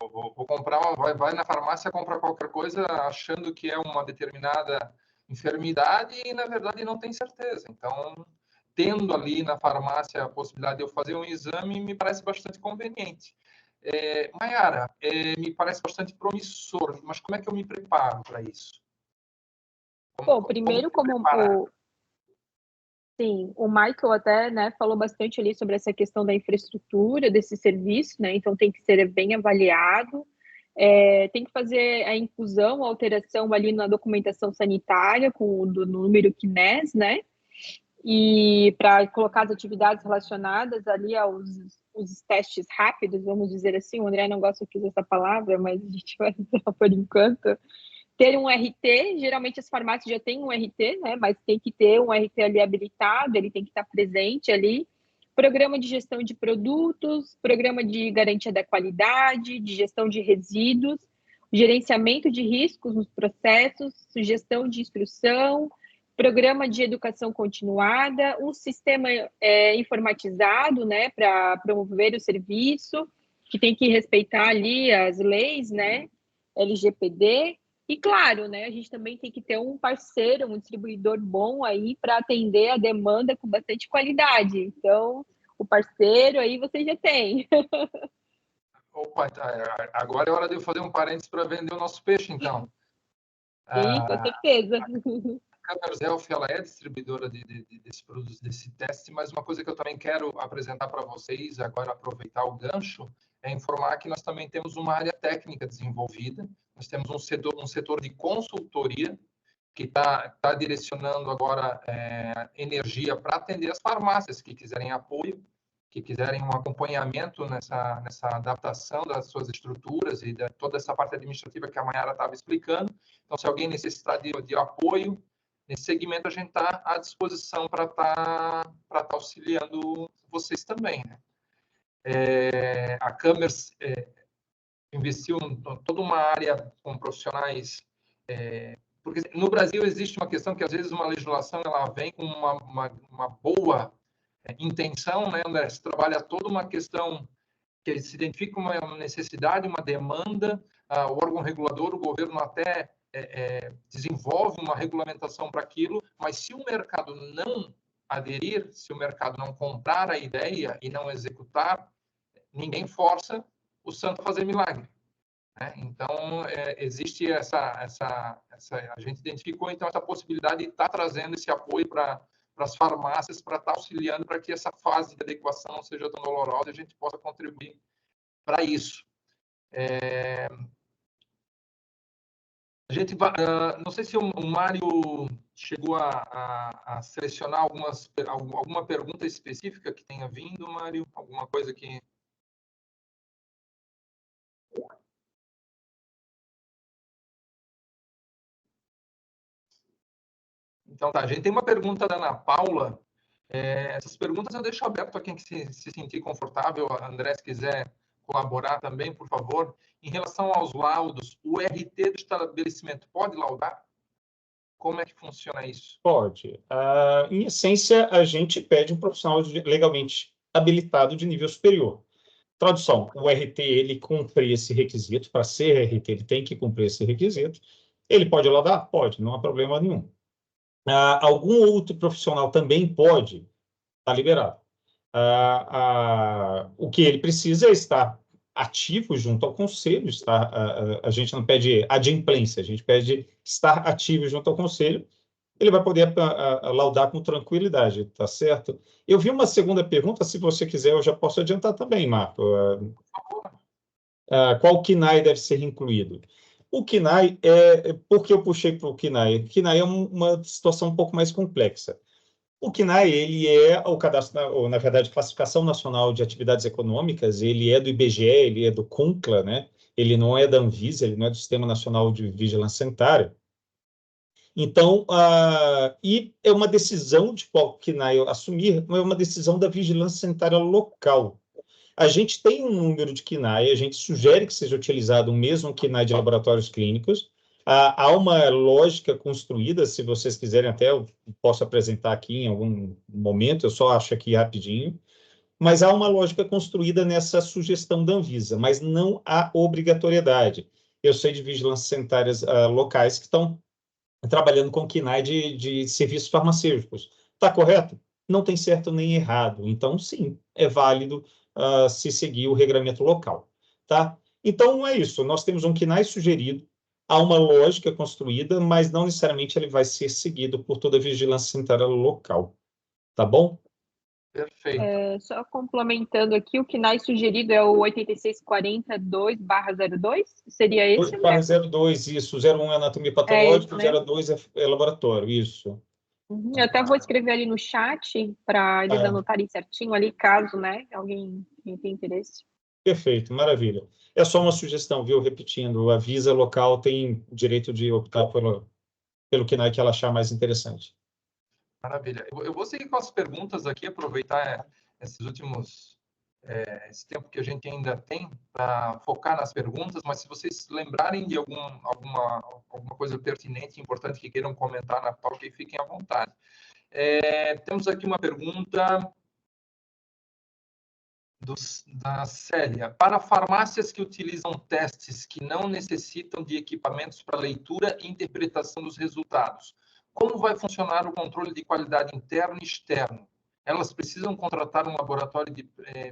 Vou comprar, vai na farmácia, compra qualquer coisa achando que é uma determinada enfermidade e, na verdade, não tem certeza. Então, tendo ali na farmácia a possibilidade de eu fazer um exame, me parece bastante conveniente. Maiara, me parece bastante promissor, mas como é que eu me preparo para isso? Bom, primeiro, Sim, o Michael até, né, falou bastante ali sobre essa questão da infraestrutura desse serviço, né, então tem que ser bem avaliado, tem que fazer a inclusão, a alteração ali na documentação sanitária do número CNES, né, e para colocar as atividades relacionadas ali os testes rápidos, vamos dizer assim, o André não gosta que use essa palavra, mas a gente vai usar por enquanto. Ter um RT, geralmente as farmácias já têm um RT, né? Mas tem que ter um RT ali habilitado, ele tem que estar presente ali. Programa de gestão de produtos, programa de garantia da qualidade, de gestão de resíduos, gerenciamento de riscos nos processos, sugestão de instrução, programa de educação continuada, um sistema informatizado, né? Para promover o serviço, que tem que respeitar ali as leis, né? LGPD, E claro, né, a gente também tem que ter um parceiro, um distribuidor bom aí para atender a demanda com bastante qualidade. Então, o parceiro aí você já tem. Opa, agora é hora de eu fazer um parênteses para vender o nosso peixe, então. Sim, com certeza. A Camers Health, ela é distribuidora desses produtos, desse teste, mas uma coisa que eu também quero apresentar para vocês, agora aproveitar o gancho, é informar que nós também temos uma área técnica desenvolvida, nós temos um setor de consultoria que está direcionando agora energia para atender as farmácias que quiserem apoio, que quiserem um acompanhamento nessa adaptação das suas estruturas e de toda essa parte administrativa que a Mayara estava explicando. Então, se alguém necessitar de apoio nesse segmento, a gente está à disposição para estar auxiliando vocês também, né? A Camers investiu em toda uma área com profissionais, porque no Brasil existe uma questão que às vezes uma legislação ela vem com uma boa intenção, né? Onde se trabalha toda uma questão que se identifica uma necessidade, uma demanda, o órgão regulador, o governo até desenvolve uma regulamentação para aquilo, mas se o mercado não aderir, se o mercado não comprar a ideia e não executar, ninguém força o santo a fazer milagre, né? Então, existe a gente identificou então essa possibilidade de estar trazendo esse apoio para as farmácias, para estar auxiliando para que essa fase de adequação não seja tão dolorosa e a gente possa contribuir para isso. A gente vai, não sei se o Mário chegou a selecionar alguma pergunta específica que tenha vindo, Mário, alguma coisa que... Então, tá, a gente tem uma pergunta da Ana Paula. Essas perguntas eu deixo aberto a quem se sentir confortável. André, se quiser colaborar também, por favor. Em relação aos laudos, o RT do estabelecimento pode laudar? Como é que funciona isso? Pode. Em essência, a gente pede um profissional legalmente habilitado de nível superior. Tradução, o RT, ele cumpre esse requisito. Para ser RT, ele tem que cumprir esse requisito. Ele pode laudar? Pode, não há problema nenhum. Algum outro profissional também pode? Está liberado. O que ele precisa é estar ativo junto ao conselho. A gente não pede adimplência, a gente pede estar ativo junto ao conselho. Ele vai poder laudar com tranquilidade, tá certo? Eu vi uma segunda pergunta, se você quiser, eu já posso adiantar também, Marco. Qual KINAI deve ser incluído? O KINAI, por que eu puxei para o KINAI? O KINAI é uma situação um pouco mais complexa. O KINAI, ele é o cadastro, ou, na verdade, Classificação Nacional de Atividades Econômicas, ele é do IBGE, ele é do CONCLA, né? Ele não é da Anvisa, ele não é do Sistema Nacional de Vigilância Sanitária. Então, e é uma decisão de qual KINAI assumir, não é uma decisão da Vigilância Sanitária local. A gente tem um número de KINAI, a gente sugere que seja utilizado o mesmo KINAI de laboratórios clínicos. Há uma lógica construída, se vocês quiserem até eu posso apresentar aqui em algum momento, eu só acho aqui rapidinho, mas há uma lógica construída nessa sugestão da Anvisa, mas não há obrigatoriedade. Eu sei de vigilâncias sanitárias locais que estão trabalhando com KINAI de serviços farmacêuticos. Está correto? Não tem certo nem errado. Então, sim, é válido se seguir o regramento local. Tá? Então, é isso. Nós temos um KINAI sugerido, há uma lógica construída, mas não necessariamente ele vai ser seguido por toda a vigilância sanitária local. Tá bom? Perfeito. Só complementando aqui, o KINAI sugerido é o 8642/02? Seria esse? 2/02, isso. 01 é anatomia patológica, né? 02 é laboratório, isso. Eu até vou escrever ali no chat para eles anotarem certinho ali, caso, né, alguém tenha interesse. Perfeito, maravilha. É só uma sugestão, viu? Repetindo, a Visa local tem o direito de optar pelo KINAI que ela achar mais interessante. Maravilha. Eu vou seguir com as perguntas aqui, aproveitar esse tempo que a gente ainda tem para focar nas perguntas, mas se vocês lembrarem de alguma coisa pertinente, importante que queiram comentar na pauta, fiquem à vontade. Temos aqui uma pergunta Da Célia. Para farmácias que utilizam testes que não necessitam de equipamentos para leitura e interpretação dos resultados, como vai funcionar o controle de qualidade interno e externo? Elas precisam contratar um laboratório de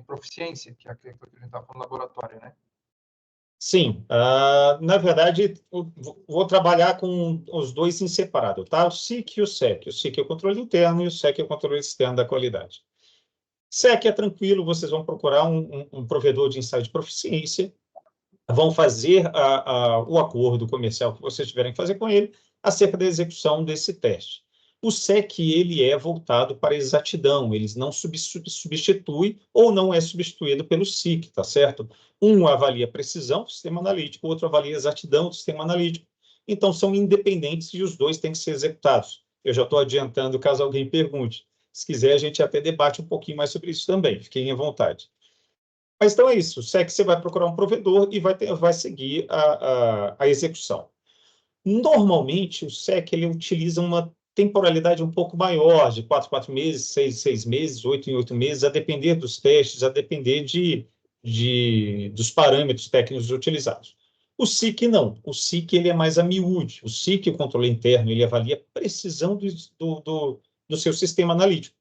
proficiência, que é aquilo que a gente está falando, laboratório, né? Sim, na verdade, vou trabalhar com os dois em separado, tá? O SIC e o SEC. O SIC é o controle interno e o SEC é o controle externo da qualidade. SEC é tranquilo, vocês vão procurar um provedor de ensaio de proficiência, vão fazer o acordo comercial que vocês tiverem que fazer com ele acerca da execução desse teste. O SEC, ele é voltado para exatidão, eles não substitui ou não é substituído pelo SIC, tá certo? Um avalia precisão do sistema analítico, o outro avalia exatidão do sistema analítico. Então, são independentes e os dois têm que ser executados. Eu já estou adiantando caso alguém pergunte. Se quiser, a gente até debate um pouquinho mais sobre isso também, fiquem à vontade. Mas então é isso, o SEC você vai procurar um provedor e vai seguir a execução. Normalmente, o SEC ele utiliza uma temporalidade um pouco maior, de 4 em 4 meses, 6 em 6 meses, 8 em 8 meses, a depender dos testes, a depender dos parâmetros técnicos utilizados. O SIC não, o SIC ele é mais a miúde, o SIC, o controle interno, ele avalia a precisão do seu sistema analítico.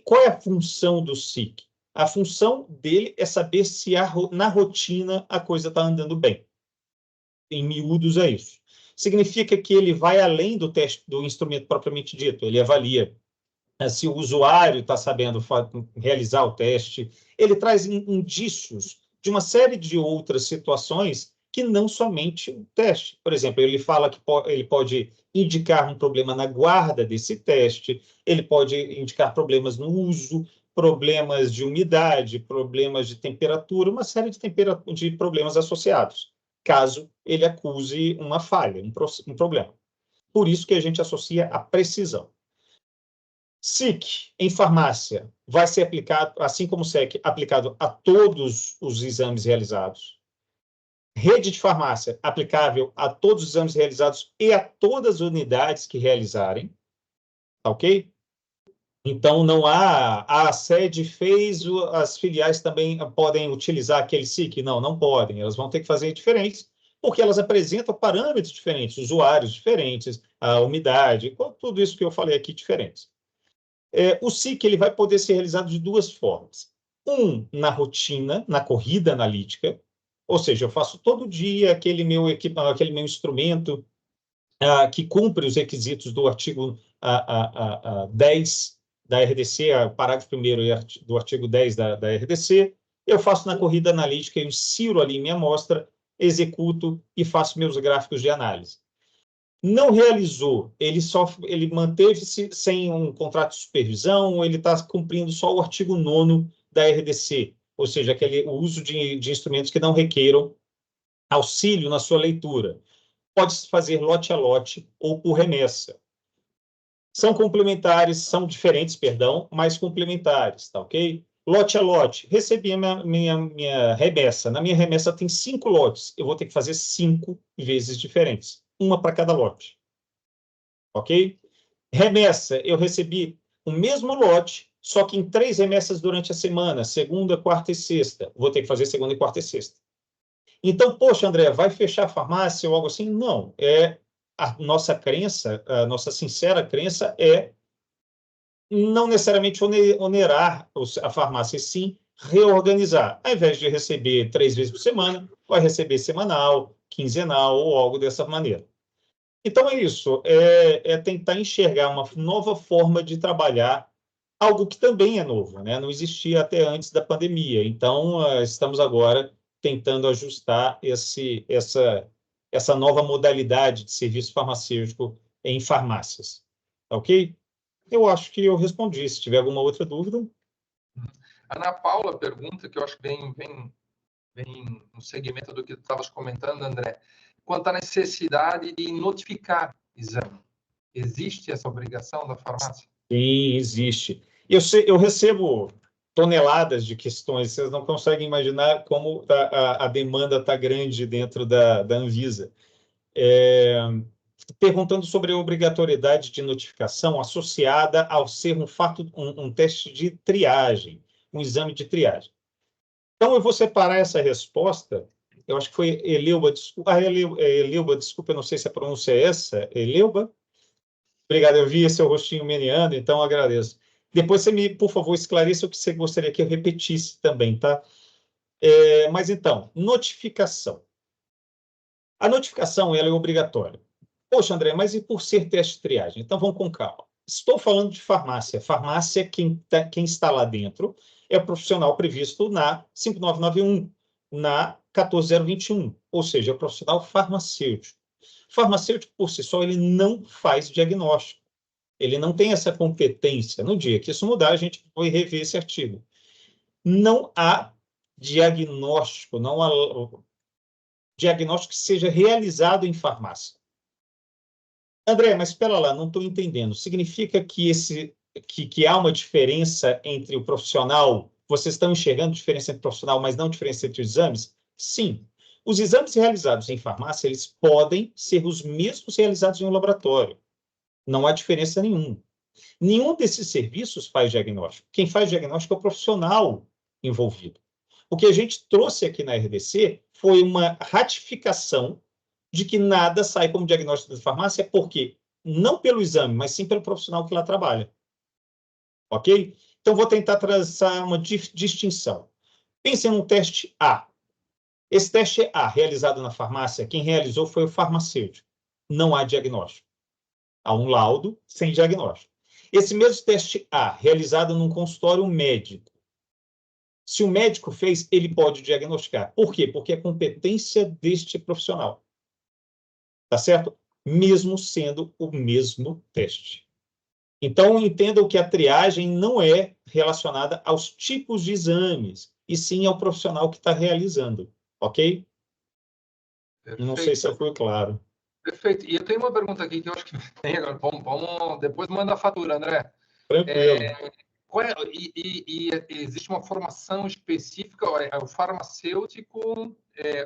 Qual é a função do SIC? A função dele é saber se na rotina a coisa está andando bem. Em miúdos é isso. Significa que ele vai além do teste do instrumento propriamente dito. Ele avalia se o usuário está sabendo realizar o teste. Ele traz indícios de uma série de outras situações que não somente o teste. Por exemplo, ele fala que ele pode indicar um problema na guarda desse teste, ele pode indicar problemas no uso, problemas de umidade, problemas de temperatura, uma série de problemas associados, caso ele acuse uma falha, um problema. Por isso que a gente associa a precisão. SIC, em farmácia, vai ser aplicado, assim como o SEC, aplicado a todos os exames realizados. Rede de farmácia, aplicável a todos os exames realizados e a todas as unidades que realizarem. Tá ok? Então, não há... A sede fez, as filiais também podem utilizar aquele SIC? Não, não podem. Elas vão ter que fazer diferentes, porque elas apresentam parâmetros diferentes, usuários diferentes, a umidade, tudo isso que eu falei aqui diferentes. O SIC ele vai poder ser realizado de duas formas. Na rotina, na corrida analítica, ou seja, eu faço todo dia aquele meu instrumento que cumpre os requisitos do artigo 10 da RDC, parágrafo 1º do artigo 10 da RDC, eu faço na corrida analítica, eu insiro ali minha amostra, executo e faço meus gráficos de análise. Não realizou, ele manteve-se sem um contrato de supervisão, ele está cumprindo só o artigo 9º da RDC, ou seja, o uso de instrumentos que não requeram auxílio na sua leitura. Pode-se fazer lote a lote ou por remessa. São complementares, são diferentes, perdão, mas complementares, tá ok? Lote a lote, recebi a minha remessa. Na minha remessa tem 5 lotes, eu vou ter que fazer 5 vezes diferentes. Uma para cada lote. Ok? Remessa, eu recebi o mesmo lote, só que em 3 remessas durante a semana, segunda, quarta e sexta. Vou ter que fazer segunda, quarta e sexta. Então, poxa, André, vai fechar a farmácia ou algo assim? Não. A nossa crença, a nossa sincera crença é não necessariamente onerar a farmácia, sim reorganizar. Ao invés de receber 3 vezes por semana, vai receber semanal, quinzenal ou algo dessa maneira. Então, é isso. É tentar enxergar uma nova forma de trabalhar, algo que também é novo, né? Não existia até antes da pandemia. Então, estamos agora tentando ajustar essa nova modalidade de serviço farmacêutico em farmácias. Ok? Eu acho que eu respondi. Se tiver alguma outra dúvida... A Ana Paula pergunta, que eu acho que vem no segmento do que tu estavas comentando, André, quanto à necessidade de notificar exame. Existe essa obrigação da farmácia? Sim, existe. Eu recebo toneladas de questões, vocês não conseguem imaginar como a demanda está grande dentro da Anvisa. Perguntando sobre a obrigatoriedade de notificação associada ao ser um teste de triagem. um exame de triagem. Então, eu vou separar essa resposta, eu acho que foi Eleuba, desculpa, Eleuba, desculpa, eu não sei se a pronúncia é essa, Eleuba? Obrigado, eu vi seu rostinho meneando, então eu agradeço. Depois você me, por favor, esclareça o que você gostaria que eu repetisse também, tá? Mas então, notificação. A notificação, ela é obrigatória. Poxa, André, mas e por ser teste de triagem? Então, vamos com calma. Estou falando de farmácia. Farmácia, quem está lá dentro é o profissional previsto na 5991, na 14021, ou seja, é o profissional farmacêutico. Farmacêutico, por si só, ele não faz diagnóstico. Ele não tem essa competência. No dia que isso mudar, a gente vai rever esse artigo. Não há diagnóstico, não há diagnóstico que seja realizado em farmácia. André, mas espera lá, não estou entendendo. Significa que há uma diferença entre o profissional? Vocês estão enxergando diferença entre profissional, mas não diferença entre os exames? Sim. Os exames realizados em farmácia, eles podem ser os mesmos realizados em um laboratório. Não há diferença nenhuma. Nenhum desses serviços faz diagnóstico. Quem faz diagnóstico é o profissional envolvido. O que a gente trouxe aqui na RDC foi uma ratificação de que nada sai como diagnóstico da farmácia, porque não pelo exame, mas sim pelo profissional que lá trabalha. Ok? Então, vou tentar traçar uma distinção. Pensem no teste A. Esse teste A, realizado na farmácia, quem realizou foi o farmacêutico. Não há diagnóstico. Há um laudo sem diagnóstico. Esse mesmo teste A, realizado num consultório médico, se o médico fez, ele pode diagnosticar. Por quê? Porque é competência deste profissional. Tá certo? Mesmo sendo o mesmo teste. Então, entendam que a triagem não é relacionada aos tipos de exames, e sim ao profissional que está realizando. Ok? Perfeito. Não sei se eu fui claro. Perfeito. E eu tenho uma pergunta aqui que eu acho que tem agora. Vamos depois manda a fatura, André. Tranquilo. Existe uma formação específica, o farmacêutico,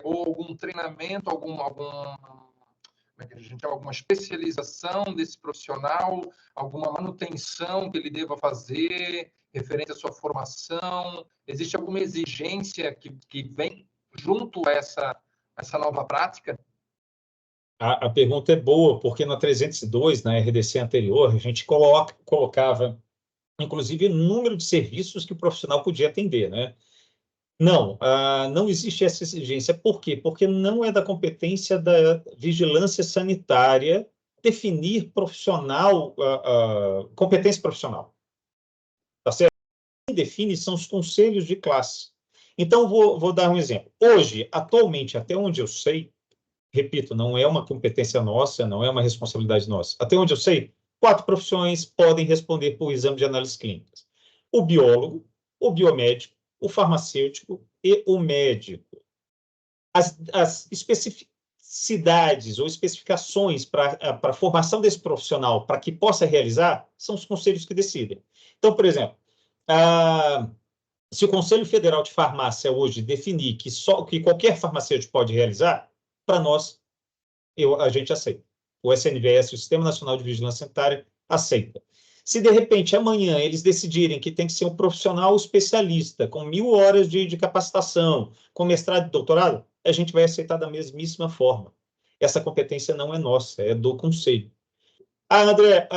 ou algum treinamento, alguma especialização desse profissional, alguma manutenção que ele deva fazer referente à sua formação? Existe alguma exigência que vem junto a essa nova prática? A pergunta é boa, porque na 302, na RDC anterior, a gente colocava, inclusive, o número de serviços que o profissional podia atender, né? Não, não existe essa exigência. Por quê? Porque não é da competência da vigilância sanitária definir profissional, competência profissional. Tá certo? Quem define são os conselhos de classe. Então, vou dar um exemplo. Hoje, atualmente, até onde eu sei, repito, não é uma competência nossa, não é uma responsabilidade nossa. Até onde eu sei, 4 profissões podem responder por exame de análises clínicas: o biólogo, o biomédico, o farmacêutico e o médico. As especificidades ou especificações para a formação desse profissional, para que possa realizar, são os conselhos que decidem. Então, por exemplo, se o Conselho Federal de Farmácia hoje definir que qualquer farmacêutico pode realizar, para nós, a gente aceita. O SNVS, o Sistema Nacional de Vigilância Sanitária, aceita. Se, de repente, amanhã eles decidirem que tem que ser um profissional especialista, com 1000 horas de capacitação, com mestrado e doutorado, a gente vai aceitar da mesmíssima forma. Essa competência não é nossa, é do Conselho. André,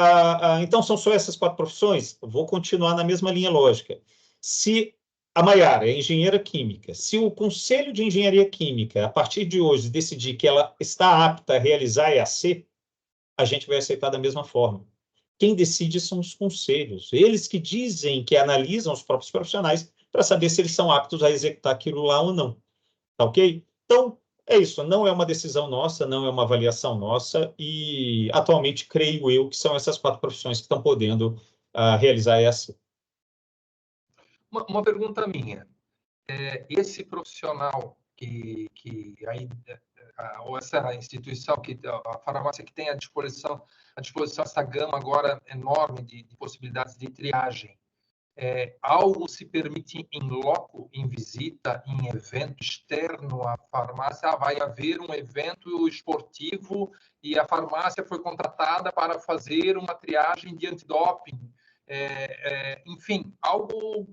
então são só essas 4 profissões? Vou continuar na mesma linha lógica. Se a Maiara é engenheira química, se o Conselho de Engenharia Química, a partir de hoje, decidir que ela está apta a realizar EAC, a gente vai aceitar da mesma forma. Quem decide são os conselhos. Eles que dizem, que analisam os próprios profissionais para saber se eles são aptos a executar aquilo lá ou não. Tá ok? Então, é isso. Não é uma decisão nossa, não é uma avaliação nossa, e atualmente creio eu que são essas 4 profissões que estão podendo realizar essa. Uma pergunta minha. Esse profissional ou essa instituição, a farmácia que tem à disposição essa gama agora enorme de possibilidades de triagem, algo se permite em loco, em visita, em evento externo à farmácia? Vai haver um evento esportivo e a farmácia foi contratada para fazer uma triagem de antidoping. Enfim, algo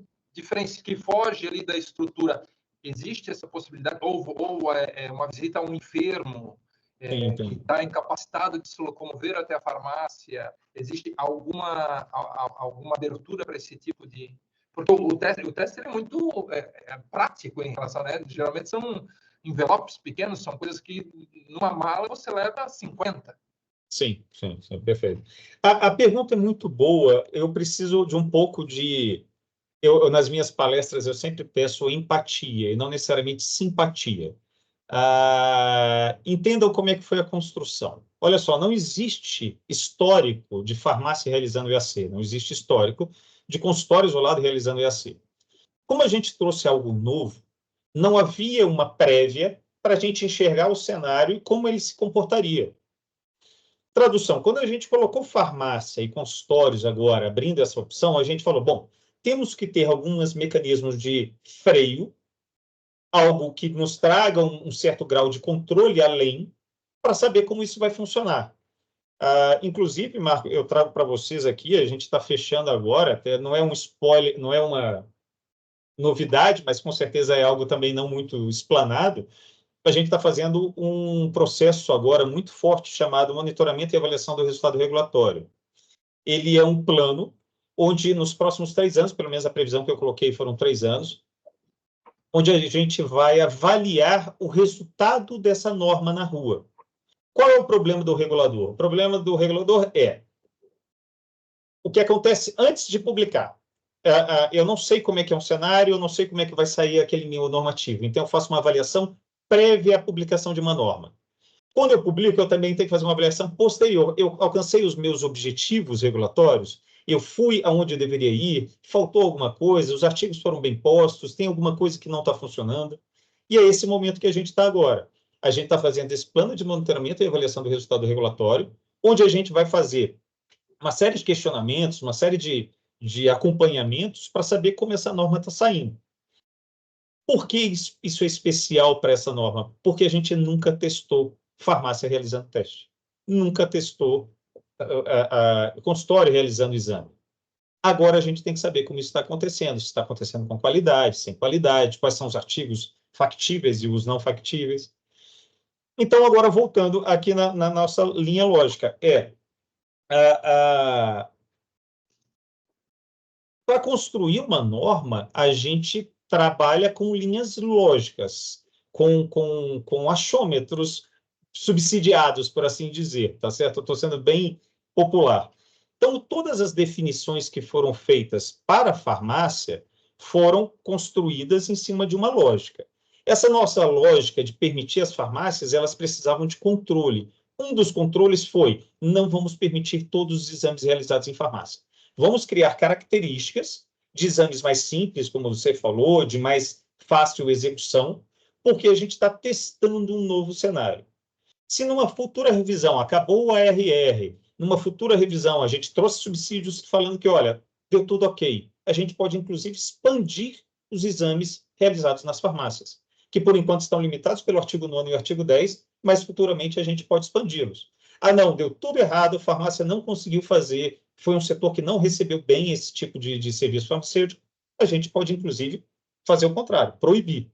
que foge ali da estrutura. Existe essa possibilidade? Ou é uma visita a um enfermo que está incapacitado de se locomover até a farmácia? Existe alguma abertura para esse tipo de... Porque o teste é muito prático em relação, né? Geralmente são envelopes pequenos, são coisas que numa mala você leva 50. Sim, perfeito. A pergunta é muito boa. Eu preciso de um pouco de... nas minhas palestras, eu sempre peço empatia e não necessariamente simpatia. Entendam como é que foi a construção. Olha só, não existe histórico de farmácia realizando EAC, não existe histórico de consultório isolado realizando EAC. Como a gente trouxe algo novo, não havia uma prévia para a gente enxergar o cenário e como ele se comportaria. Tradução, quando a gente colocou farmácia e consultórios agora, abrindo essa opção, a gente falou, bom, temos que ter alguns mecanismos de freio, algo que nos traga um certo grau de controle além, para saber como isso vai funcionar. Inclusive, Marco, eu trago para vocês aqui, a gente está fechando agora, até não é um spoiler, não é uma novidade, mas com certeza é algo também não muito explanado. A gente está fazendo um processo agora muito forte chamado monitoramento e avaliação do resultado regulatório. Ele é um plano onde nos próximos 3 anos, pelo menos a previsão que eu coloquei foram 3 anos, onde a gente vai avaliar o resultado dessa norma na rua. Qual é o problema do regulador? O problema do regulador é o que acontece antes de publicar. Eu não sei como é que é um cenário, eu não sei como é que vai sair aquele nível normativo. Então, eu faço uma avaliação prévia à publicação de uma norma. Quando eu publico, eu também tenho que fazer uma avaliação posterior. Eu alcancei os meus objetivos regulatórios, eu fui aonde eu deveria ir, faltou alguma coisa, os artigos foram bem postos, tem alguma coisa que não está funcionando. E é esse momento que a gente está agora. A gente está fazendo esse plano de monitoramento e avaliação do resultado regulatório, onde a gente vai fazer uma série de questionamentos, uma série de acompanhamentos para saber como essa norma está saindo. Por que isso é especial para essa norma? Porque a gente nunca testou farmácia realizando teste. Nunca testou consultório realizando exame. Agora a gente tem que saber como isso está acontecendo, se está acontecendo com qualidade, sem qualidade, quais são os artigos factíveis e os não factíveis. Então, agora voltando aqui na nossa linha lógica, para construir uma norma, a gente trabalha com linhas lógicas, com achômetros subsidiados, por assim dizer, tá certo? Eu estou sendo bem popular. Então, todas as definições que foram feitas para a farmácia foram construídas em cima de uma lógica. Essa nossa lógica de permitir às farmácias, elas precisavam de controle. Um dos controles foi, não vamos permitir todos os exames realizados em farmácia. Vamos criar características de exames mais simples, como você falou, de mais fácil execução, porque a gente está testando um novo cenário. Se numa futura revisão, acabou o ARR, numa futura revisão a gente trouxe subsídios falando que, olha, deu tudo ok, a gente pode, inclusive, expandir os exames realizados nas farmácias, que, por enquanto, estão limitados pelo artigo 9º e artigo 10, mas futuramente a gente pode expandi-los. Não, deu tudo errado, a farmácia não conseguiu fazer, foi um setor que não recebeu bem esse tipo de serviço farmacêutico, a gente pode, inclusive, fazer o contrário, proibir.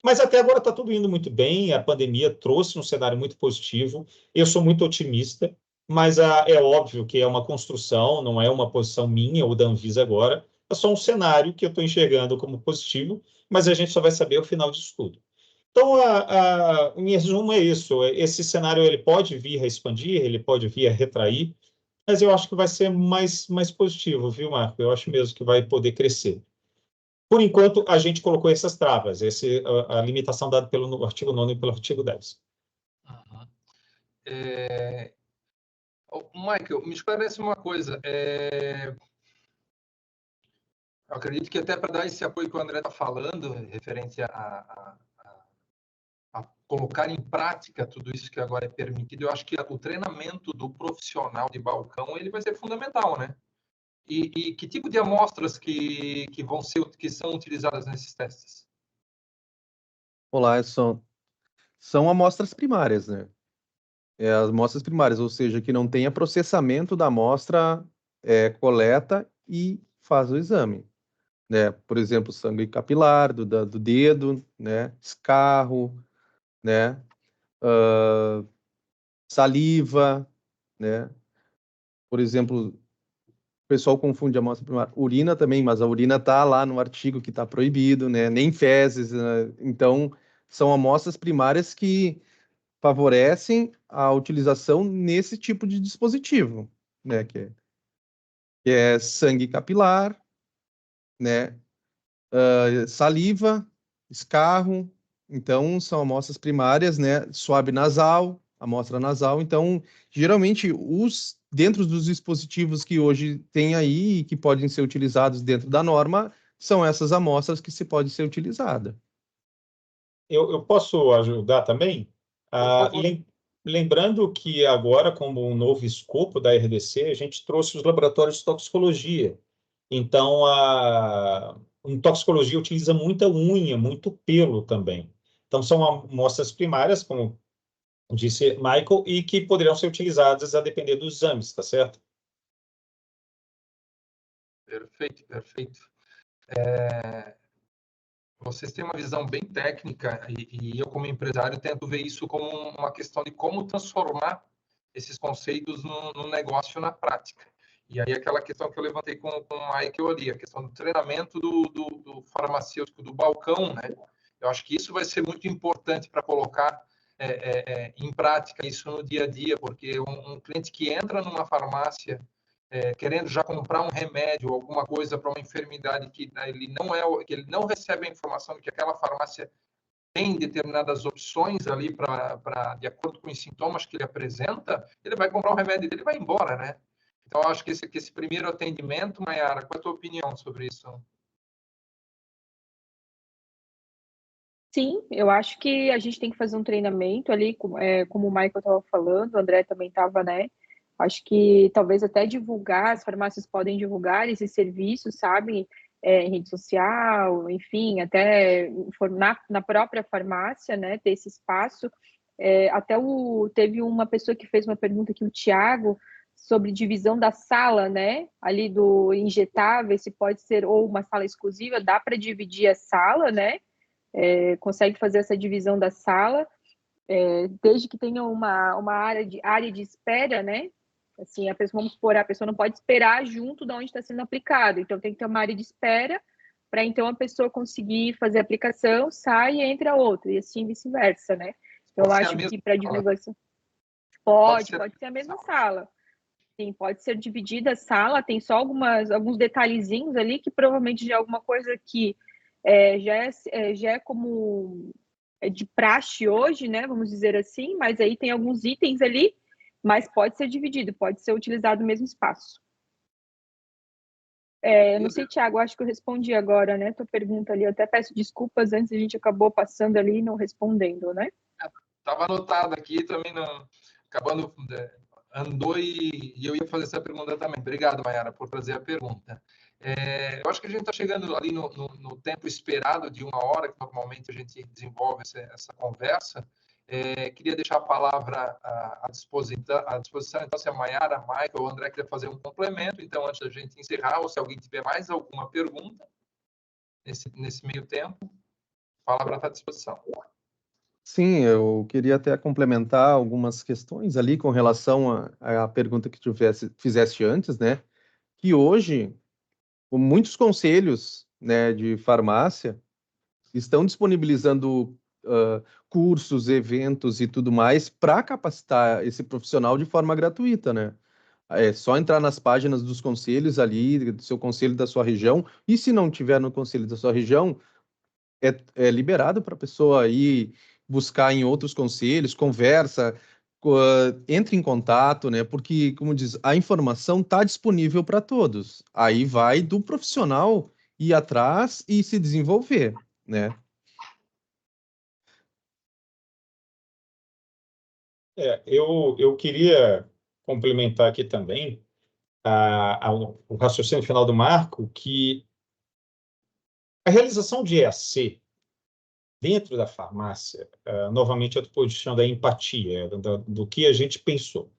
Mas até agora está tudo indo muito bem, a pandemia trouxe um cenário muito positivo, eu sou muito otimista, mas é óbvio que é uma construção, não é uma posição minha ou da Anvisa agora, é só um cenário que eu estou enxergando como positivo, mas a gente só vai saber ao final disso tudo. Então, em resumo, é isso. Esse cenário ele pode vir a expandir, ele pode vir a retrair, mas eu acho que vai ser mais positivo, viu, Marco? Eu acho mesmo que vai poder crescer. Por enquanto, a gente colocou essas travas, a limitação dada pelo artigo 9º e pelo artigo 10. Uhum. Michael, me esclarece uma coisa. Eu acredito que até para dar esse apoio que o André está falando, referente a colocar em prática tudo isso que agora é permitido, eu acho que o treinamento do profissional de balcão ele vai ser fundamental, né? E que tipo de amostras que são utilizadas nesses testes? Olá, são amostras primárias, né? As amostras primárias, ou seja, que não tenha processamento da amostra, coleta e faz o exame. né? Por exemplo, sangue capilar do dedo, né? Escarro, né? Saliva, né? Por exemplo, o pessoal confunde a amostra primária. Urina também, mas a urina está lá no artigo que está proibido, né? Nem fezes, né? Então, são amostras primárias que favorecem a utilização nesse tipo de dispositivo, né? Que é sangue capilar, né? Saliva, escarro. Então, são amostras primárias, né? Suave nasal, amostra nasal. Então, geralmente, dentro dos dispositivos que hoje tem aí, que podem ser utilizados dentro da norma, são essas amostras que se pode ser utilizada. Eu posso ajudar também? Por favor. Lembrando que agora, como um novo escopo da RDC, a gente trouxe os laboratórios de toxicologia. Então, toxicologia utiliza muita unha, muito pelo também. Então, são amostras primárias, como disse Michael, e que poderão ser utilizadas a depender dos exames, tá certo? Perfeito, perfeito. Vocês têm uma visão bem técnica e eu, como empresário, tento ver isso como uma questão de como transformar esses conceitos no negócio na prática. E aí aquela questão que eu levantei com o Michael ali, a questão do treinamento do farmacêutico, do balcão, né? Eu acho que isso vai ser muito importante para colocar em prática isso no dia a dia, porque um cliente que entra numa farmácia querendo já comprar um remédio, alguma coisa para uma enfermidade que ele não recebe a informação de que aquela farmácia tem determinadas opções ali de acordo com os sintomas que ele apresenta, ele vai comprar o remédio dele e vai embora, né? Então, eu acho que esse primeiro atendimento, Mayara, qual é a tua opinião sobre isso? Sim, eu acho que a gente tem que fazer um treinamento ali, como o Michael estava falando, o André também estava, né? Acho que talvez até divulgar, as farmácias podem divulgar esses serviços, sabe? Em rede social, enfim, até na própria farmácia, né? Ter esse espaço. Teve uma pessoa que fez uma pergunta aqui, o Tiago, sobre divisão da sala, né? Ali do injetável, se pode ser ou uma sala exclusiva, dá para dividir a sala, né? Consegue fazer essa divisão da sala, desde que tenha uma área de espera, né? Assim, vamos supor, a pessoa não pode esperar junto de onde está sendo aplicado, então tem que ter uma área de espera para então a pessoa conseguir fazer a aplicação, sai e entra outra, e assim vice-versa, né? Então, eu acho que para divulgação pode ser a mesma sala. Sim, pode ser dividida a sala, tem só alguns detalhezinhos ali que provavelmente já é alguma coisa que já é como de praxe hoje, né? Vamos dizer assim, mas aí tem alguns itens ali, mas pode ser dividido, pode ser utilizado o mesmo espaço. Eu não sei, Thiago, acho que eu respondi agora, né? Tua pergunta ali, eu até peço desculpas, antes a gente acabou passando ali e não respondendo, né? Estava anotado aqui também, acabando, andou e eu ia fazer essa pergunta também. Obrigado, Mayara, por trazer a pergunta. Eu acho que a gente está chegando ali no tempo esperado de 1 hora, que normalmente a gente desenvolve essa conversa. Queria deixar a palavra à disposição. Então, se a Mayara, Michael ou o André quiser fazer um complemento, então, antes da gente encerrar, ou se alguém tiver mais alguma pergunta nesse meio tempo, a palavra está à disposição. Sim, eu queria até complementar algumas questões ali com relação à pergunta que tu fizeste antes, né? Que hoje, muitos conselhos, né, de farmácia estão disponibilizando cursos, eventos e tudo mais para capacitar esse profissional de forma gratuita, né? É só entrar nas páginas dos conselhos ali, do seu conselho da sua região, e se não tiver no conselho da sua região, é liberado para a pessoa ir buscar em outros conselhos, conversa, entre em contato, né? Porque, como diz, a informação está disponível para todos. Aí vai do profissional ir atrás e se desenvolver, né? Eu queria complementar aqui também o raciocínio final do Marco, que a realização de EAC dentro da farmácia, novamente, é a posição da empatia, do que a gente pensou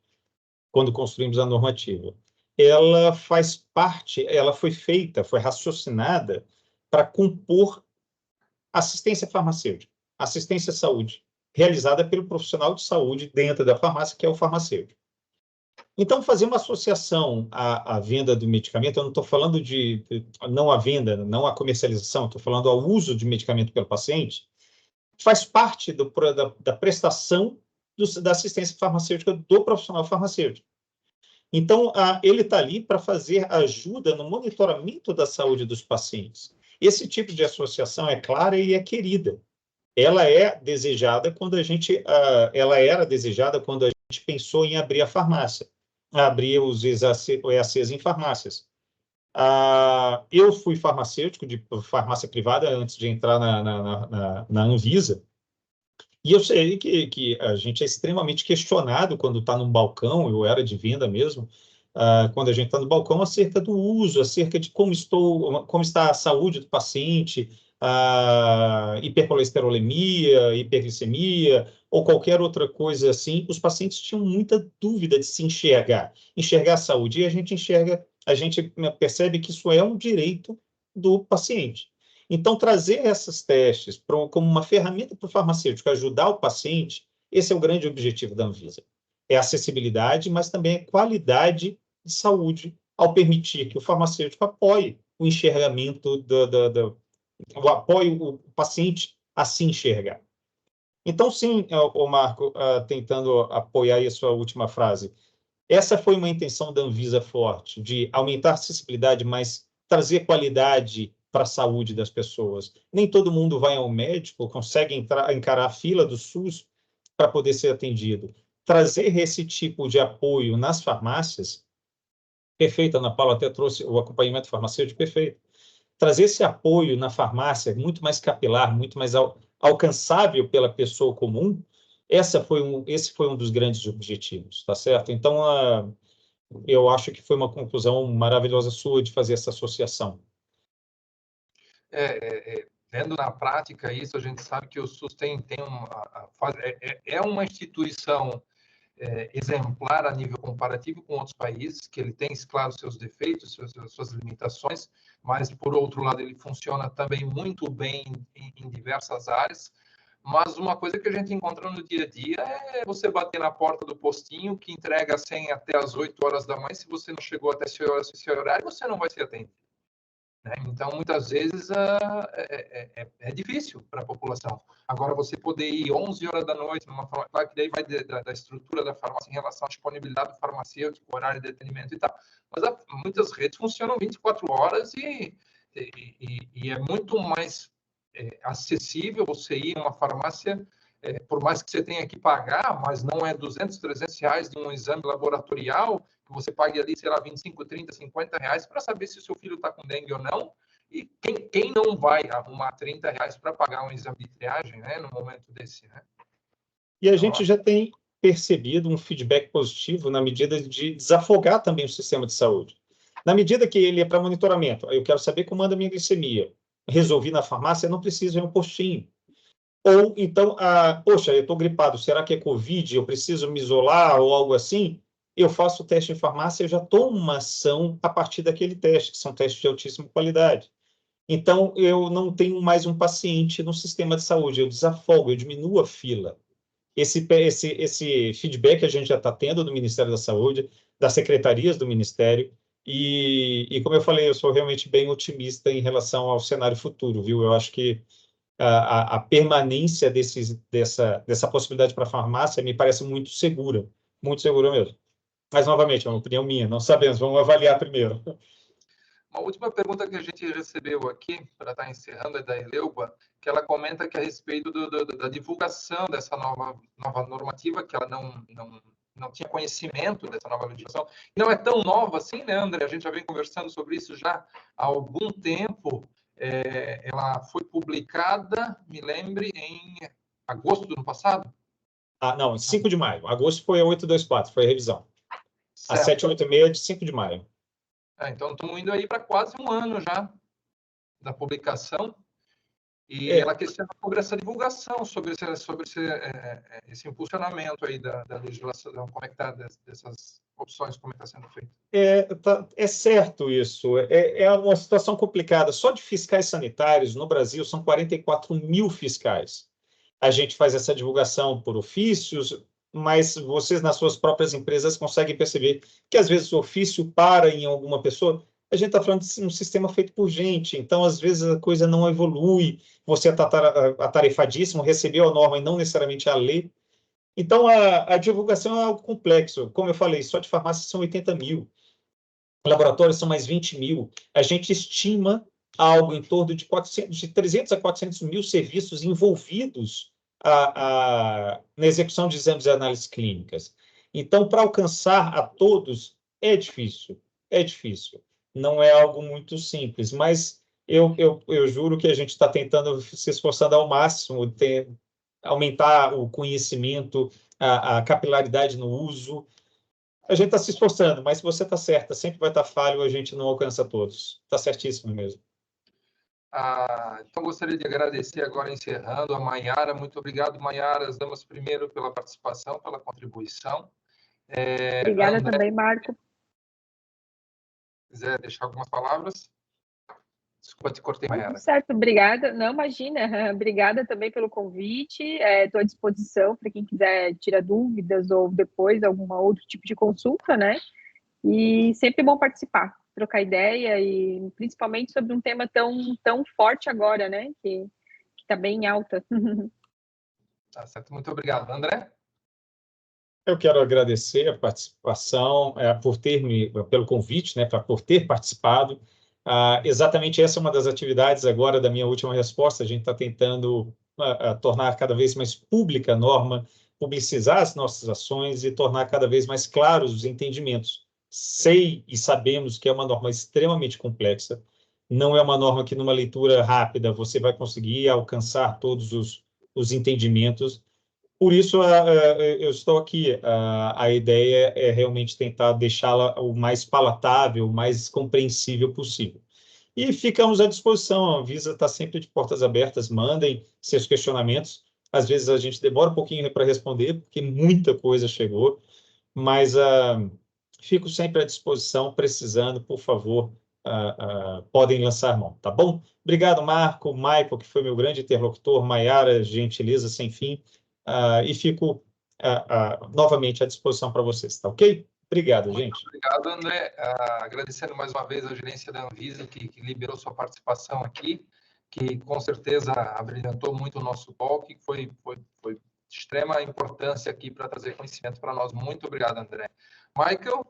quando construímos a normativa. Ela faz parte, ela foi feita, foi raciocinada para compor assistência farmacêutica, assistência à saúde, realizada pelo profissional de saúde dentro da farmácia, que é o farmacêutico. Então, fazer uma associação à venda do medicamento, eu não estou falando não a venda, não a comercialização, estou falando ao uso de medicamento pelo paciente, faz parte da prestação da assistência farmacêutica do profissional farmacêutico. Então, ele está ali para fazer ajuda no monitoramento da saúde dos pacientes. Esse tipo de associação é clara e é querida. Ela é desejada quando ela era desejada quando a gente pensou em abrir a farmácia, abrir os EACs em farmácias. Eu fui farmacêutico de farmácia privada antes de entrar na Anvisa, e eu sei que a gente é extremamente questionado quando está num balcão, eu era de venda mesmo, quando a gente está no balcão, acerca do uso, acerca de como está a saúde do paciente, hipercolesterolemia, hiperglicemia, ou qualquer outra coisa assim. Os pacientes tinham muita dúvida de se enxergar a saúde, e a gente percebe que isso é um direito do paciente. Então, trazer esses testes como uma ferramenta para o farmacêutico ajudar o paciente, esse é o grande objetivo da Anvisa. É acessibilidade, mas também é qualidade de saúde, ao permitir que o farmacêutico apoie o enxergamento, apoie o paciente a se enxergar. Então, sim, o Marco, tentando apoiar aí a sua última frase, essa foi uma intenção da Anvisa forte, de aumentar a acessibilidade, mas trazer qualidade para a saúde das pessoas. Nem todo mundo vai ao médico, consegue encarar a fila do SUS para poder ser atendido. Trazer esse tipo de apoio nas farmácias, perfeito, Ana Paula até trouxe o acompanhamento farmacêutico, perfeito. Trazer esse apoio na farmácia, muito mais capilar, muito mais alcançável pela pessoa comum, esse foi um dos grandes objetivos, tá certo? Então, eu acho que foi uma conclusão maravilhosa sua de fazer essa associação. Vendo na prática isso, a gente sabe que o SUS é uma instituição exemplar a nível comparativo com outros países, que ele tem, claro, seus defeitos, suas limitações, mas, por outro lado, ele funciona também muito bem em diversas áreas. Mas uma coisa que a gente encontra no dia a dia é você bater na porta do postinho que entrega a senha até as 8 horas da manhã. Se você não chegou até esse horário, você não vai ser atendido. Então, muitas vezes, é difícil para a população. Agora, você poder ir 11 horas da noite, claro que daí vai da estrutura da farmácia em relação à disponibilidade do farmacêutico, horário de atendimento e tal. Mas muitas redes funcionam 24 horas e é muito mais acessível você ir a uma farmácia, por mais que você tenha que pagar, mas não é 200, 300 reais de um exame laboratorial, que você pague ali, sei lá, 25, 30, 50 reais para saber se o seu filho está com dengue ou não. E quem não vai arrumar 30 reais para pagar um exame de triagem, né, no momento desse, né? E a gente já tem percebido um feedback positivo na medida de desafogar também o sistema de saúde. Na medida que ele é para monitoramento, eu quero saber como anda a minha glicemia. Resolvi na farmácia, não preciso ir a um postinho. Ou, então, poxa, eu estou gripado, será que é Covid? Eu preciso me isolar ou algo assim? Eu faço o teste em farmácia, eu já tomo uma ação a partir daquele teste, que são testes de altíssima qualidade. Então, eu não tenho mais um paciente no sistema de saúde, eu desafogo, eu diminuo a fila. Esse feedback a gente já está tendo do Ministério da Saúde, das secretarias do Ministério, e como eu falei, eu sou realmente bem otimista em relação ao cenário futuro, viu? Eu acho que a permanência dessa possibilidade para a farmácia me parece muito segura mesmo. Mas, novamente, é uma opinião minha, não sabemos, vamos avaliar primeiro. Uma última pergunta que a gente recebeu aqui, para estar encerrando, é da Eleuba, que ela comenta que a respeito da divulgação dessa nova normativa, que ela não tinha conhecimento dessa nova legislação. Não é tão nova assim, né, André? A gente já vem conversando sobre isso já há algum tempo. Ela foi publicada, me lembre, em agosto do ano passado? Não, 5 de maio. Agosto foi a 824, foi a revisão. Certo. A 786 de 5 de maio. Então, estamos indo aí para quase um ano já da publicação. E ela questiona sobre essa divulgação, sobre esse impulsionamento aí da legislação, como é que está dessas opções, como é que está sendo feito. É certo isso. É uma situação complicada. Só de fiscais sanitários, no Brasil, são 44 mil fiscais. A gente faz essa divulgação por ofícios, mas vocês, nas suas próprias empresas, conseguem perceber que, às vezes, o ofício para em alguma pessoa. A gente está falando de um sistema feito por gente, então, às vezes, a coisa não evolui. Você está atarefadíssimo, recebeu a norma e não necessariamente a lei. Então, a divulgação é algo complexo. Como eu falei, só de farmácia são 80 mil. Laboratórios são mais 20 mil. A gente estima algo em torno de 300 a 400 mil serviços envolvidos na execução de exames e análises clínicas. Então, para alcançar a todos, é difícil. Não é algo muito simples, mas eu juro que a gente está tentando se esforçando ao máximo, aumentar o conhecimento, a capilaridade no uso. A gente está se esforçando, mas se você está certa, sempre vai estar falho, a gente não alcança todos. Está certíssimo mesmo. Então, gostaria de agradecer agora, encerrando, a Maiara. Muito obrigado, Maiara, as damas primeiro, pela participação, pela contribuição. Obrigada André, também, Marco. Quiser deixar algumas palavras? Desculpa, te cortei, Maiara. Certo, obrigada. Não, imagina. Obrigada também pelo convite. Estou à disposição para quem quiser tirar dúvidas ou depois algum outro tipo de consulta, né? E sempre bom participar, trocar ideia e principalmente sobre um tema tão forte agora, né? Que está bem em alta. Tá certo, muito obrigado. André? Eu quero agradecer a participação, pelo convite, né? Por ter participado. Exatamente essa é uma das atividades agora da minha última resposta. A gente está tentando tornar cada vez mais pública a norma, publicizar as nossas ações e tornar cada vez mais claros os entendimentos. Sei e sabemos que é uma norma extremamente complexa, não é uma norma que numa leitura rápida você vai conseguir alcançar todos os entendimentos. Por isso, eu estou aqui. A ideia é realmente tentar deixá-la o mais palatável, o mais compreensível possível. E ficamos à disposição. A Anvisa está sempre de portas abertas. Mandem seus questionamentos. Às vezes a gente demora um pouquinho para responder, porque muita coisa chegou, mas fico sempre à disposição. Precisando, por favor, podem lançar mão, tá bom? Obrigado, Marco, Michael, que foi meu grande interlocutor, Maiara, gentileza sem fim. E fico novamente à disposição para vocês, tá ok? Obrigado, gente. Muito obrigado, André. Agradecendo mais uma vez a gerência da Anvisa que liberou sua participação aqui, que com certeza abrilhantou muito o nosso talk, que foi de extrema importância aqui para trazer conhecimento para nós. Muito obrigado, André. Michael?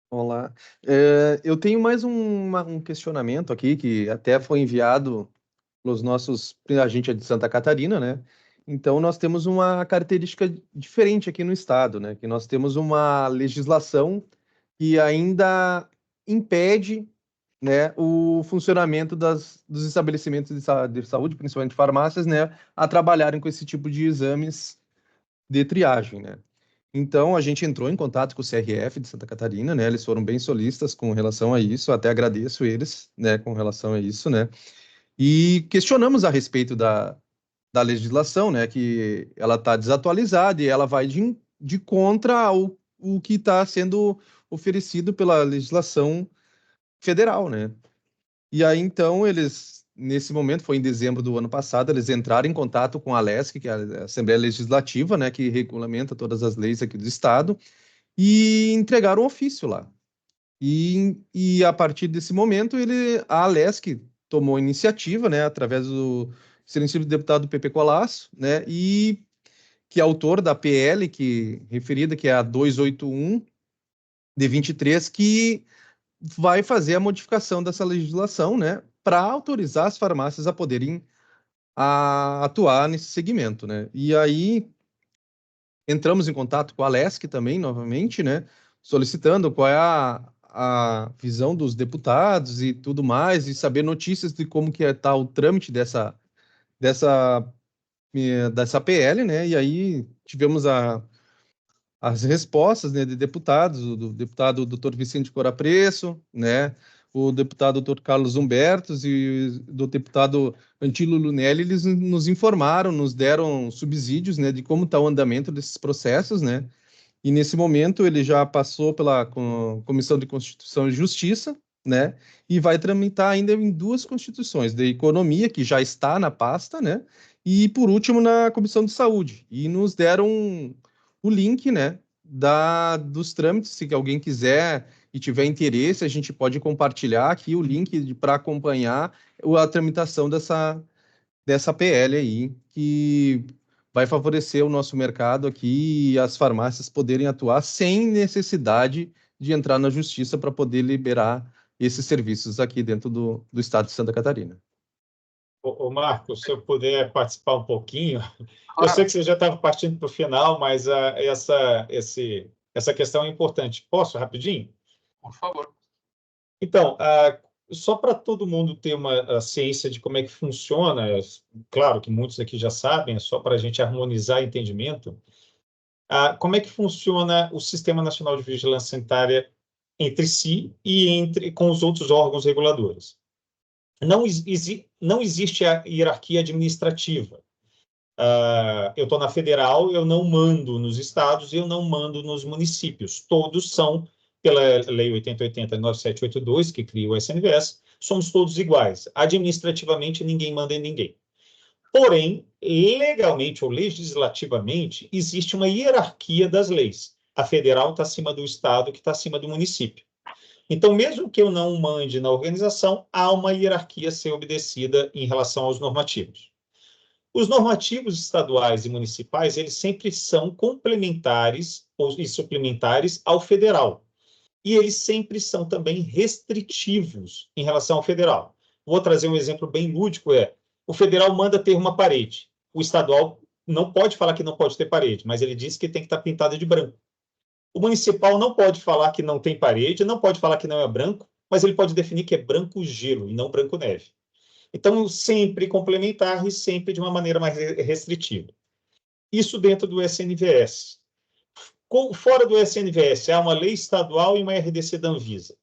Olá. Eu tenho mais um questionamento aqui, que até foi enviado pelos nossos... A gente é de Santa Catarina, né? Então, nós temos uma característica diferente aqui no estado, né? Que nós temos uma legislação que ainda impede, né, o funcionamento dos estabelecimentos de saúde, principalmente farmácias, né, a trabalharem com esse tipo de exames de triagem, né? Então, a gente entrou em contato com o CRF de Santa Catarina, né? Eles foram bem solistas com relação a isso, até agradeço eles, né, com relação a isso, né? E questionamos a respeito da legislação, né, que ela está desatualizada e ela vai de contra o que está sendo oferecido pela legislação federal, né? E aí, então, eles, nesse momento, foi em dezembro do ano passado, eles entraram em contato com a ALESC, que é a Assembleia Legislativa, né, que regulamenta todas as leis aqui do Estado, e entregaram um ofício lá. E a partir desse momento, a ALESC tomou iniciativa, né, através do excelentíssimo deputado Pepe Colasso, né, e que é autor da PL referida, que é a 281 de 23, que vai fazer a modificação dessa legislação, né, para autorizar as farmácias a poderem atuar nesse segmento, né. E aí entramos em contato com a ALESC também, novamente, né, solicitando qual é a visão dos deputados e tudo mais, e saber notícias de como que está o trâmite dessa PL, né? E aí tivemos as respostas, né, de deputados, do deputado Dr. Vicente Corapresso, né? o deputado Dr. Carlos Humbertos e do deputado Antilo Lunelli, eles nos informaram, nos deram subsídios, né, de como está o andamento desses processos, né, e nesse momento ele já passou pela Comissão de Constituição e Justiça, né, e vai tramitar ainda em 2 constituições, de Economia, que já está na pasta, né, e por último na Comissão de Saúde, e nos deram o link, né, dos trâmites, se alguém quiser e tiver interesse, a gente pode compartilhar aqui o link para acompanhar a tramitação dessa PL aí, que vai favorecer o nosso mercado aqui e as farmácias poderem atuar sem necessidade de entrar na justiça para poder liberar esses serviços aqui dentro do estado de Santa Catarina. Ô Marcos, se eu puder participar um pouquinho, eu Claro. sei que você já estava partindo para o final, mas essa questão é importante. Posso, rapidinho? Por favor. Então, só para todo mundo ter uma ciência de como é que funciona, claro que muitos aqui já sabem, é só para a gente harmonizar entendimento, como é que funciona o Sistema Nacional de Vigilância Sanitária entre si e com os outros órgãos reguladores. Não existe a hierarquia administrativa. Eu estou na federal, eu não mando nos estados, eu não mando nos municípios. Todos são, pela Lei 8080-9782, que cria o SNVS, somos todos iguais. Administrativamente, ninguém manda em ninguém. Porém, legalmente ou legislativamente, existe uma hierarquia das leis. A federal está acima do estado, que está acima do município. Então, mesmo que eu não mande na organização, há uma hierarquia a ser obedecida em relação aos normativos. Os normativos estaduais e municipais, eles sempre são complementares e suplementares ao federal. E eles sempre são também restritivos em relação ao federal. Vou trazer um exemplo bem lúdico, o federal manda ter uma parede. O estadual não pode falar que não pode ter parede, mas ele diz que tem que estar pintada de branco. O municipal não pode falar que não tem parede, não pode falar que não é branco, mas ele pode definir que é branco gelo e não branco neve. Então, sempre complementar e sempre de uma maneira mais restritiva. Isso dentro do SNVS. Fora do SNVS, há uma lei estadual e uma RDC da Anvisa.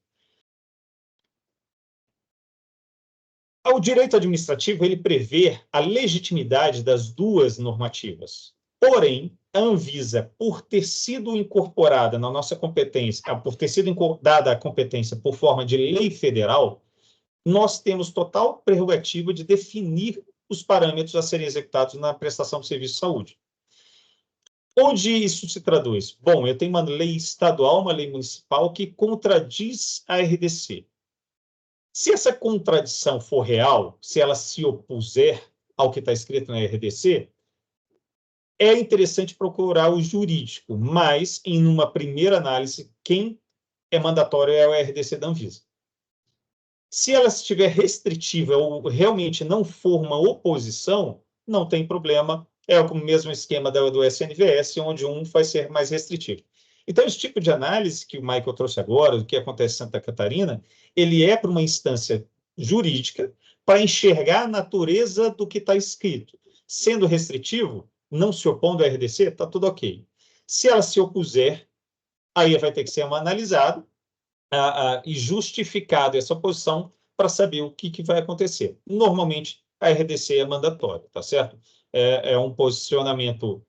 O direito administrativo, ele prevê a legitimidade das 2 normativas. Porém, a Anvisa, por ter sido incorporada na nossa competência, por ter sido dada a competência por forma de lei federal, nós temos total prerrogativa de definir os parâmetros a serem executados na prestação de serviço de saúde. Onde isso se traduz? Bom, eu tenho uma lei estadual, uma lei municipal que contradiz a RDC. Se essa contradição for real, se ela se opuser ao que está escrito na RDC, é interessante procurar o jurídico, mas, em uma primeira análise, quem é mandatório é o RDC da Anvisa. Se ela estiver restritiva ou realmente não for uma oposição, não tem problema, é o mesmo esquema do SNVS, onde um vai ser mais restritivo. Então, esse tipo de análise que o Michael trouxe agora, do que acontece em Santa Catarina, ele é para uma instância jurídica para enxergar a natureza do que está escrito. Sendo restritivo, não se opondo à RDC, está tudo ok. Se ela se opuser, aí vai ter que ser analisado e justificado essa posição para saber o que vai acontecer. Normalmente, a RDC é mandatória, tá certo? É um posicionamento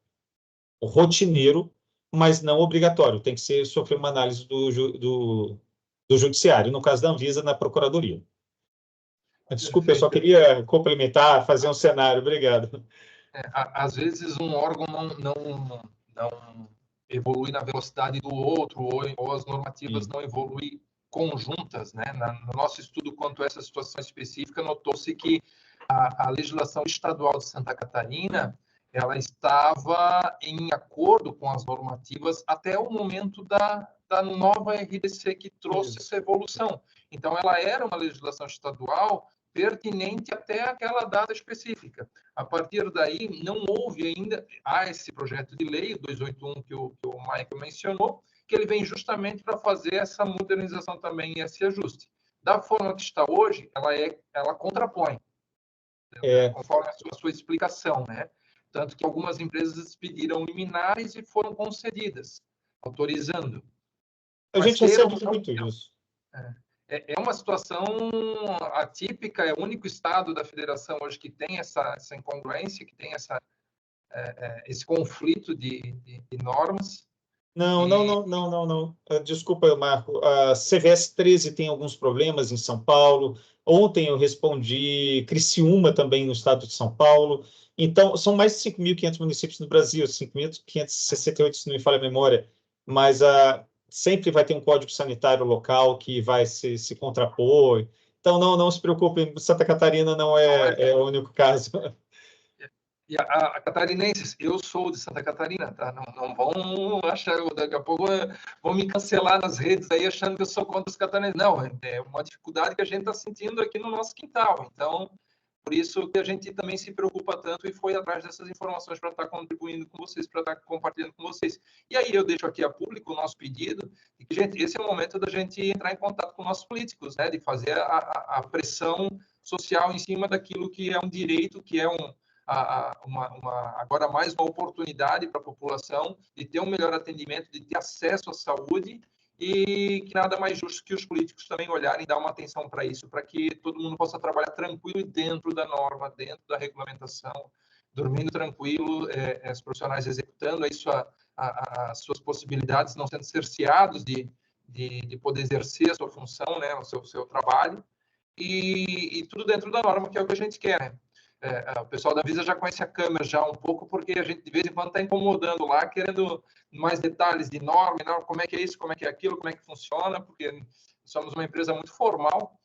rotineiro, mas não obrigatório. Tem que sofrer uma análise do judiciário, no caso da Anvisa, na Procuradoria. Desculpe, eu só queria complementar, fazer um cenário. Obrigado. Às vezes, um órgão não evolui na velocidade do outro, ou as normativas não evoluem conjuntas, né? No nosso estudo quanto a essa situação específica, notou-se que a legislação estadual de Santa Catarina ela estava em acordo com as normativas até o momento da nova RDC que trouxe essa evolução. Então, ela era uma legislação estadual pertinente até aquela data específica. A partir daí, não houve ainda esse projeto de lei, o 281, que o Michael mencionou, que ele vem justamente para fazer essa modernização também e esse ajuste. Da forma que está hoje, ela contrapõe, conforme a sua explicação, né? Tanto que algumas empresas pediram liminares e foram concedidas, autorizando. A gente recebe muito isso. é uma situação atípica, é o único estado da federação hoje que tem essa incongruência, que tem esse conflito de normas. Não. Desculpa, Marco. A CVS 13 tem alguns problemas em São Paulo. Ontem eu respondi Criciúma também no estado de São Paulo. Então, são mais de 5.500 municípios no Brasil, 5.568, se não me falha a memória. Mas sempre vai ter um código sanitário local que vai se contrapor. Então, não se preocupe, Santa Catarina não é o único caso. E a catarinenses, eu sou de Santa Catarina, tá? Não vão achar, daqui a pouco vão me cancelar nas redes aí achando que eu sou contra os catarinenses. Não, é uma dificuldade que a gente está sentindo aqui no nosso quintal. Então, por isso que a gente também se preocupa tanto e foi atrás dessas informações para estar contribuindo com vocês, para estar compartilhando com vocês. E aí eu deixo aqui a público o nosso pedido, de que, gente, esse é o momento da gente entrar em contato com nossos políticos, né? De fazer a pressão social em cima daquilo que é um direito, que é agora mais uma oportunidade para a população de ter um melhor atendimento, de ter acesso à saúde, e que nada mais justo que os políticos também olharem e dar uma atenção para isso, para que todo mundo possa trabalhar tranquilo dentro da norma, dentro da regulamentação, dormindo tranquilo, os profissionais executando aí as suas possibilidades, não sendo cerceados de poder exercer a sua função, né, o seu trabalho, e tudo dentro da norma, que é o que a gente quer, né? O pessoal da Visa já conhece a câmera já um pouco, porque a gente de vez em quando está incomodando lá, querendo mais detalhes de norma, como é que é isso, como é que é aquilo, como é que funciona, porque somos uma empresa muito formal.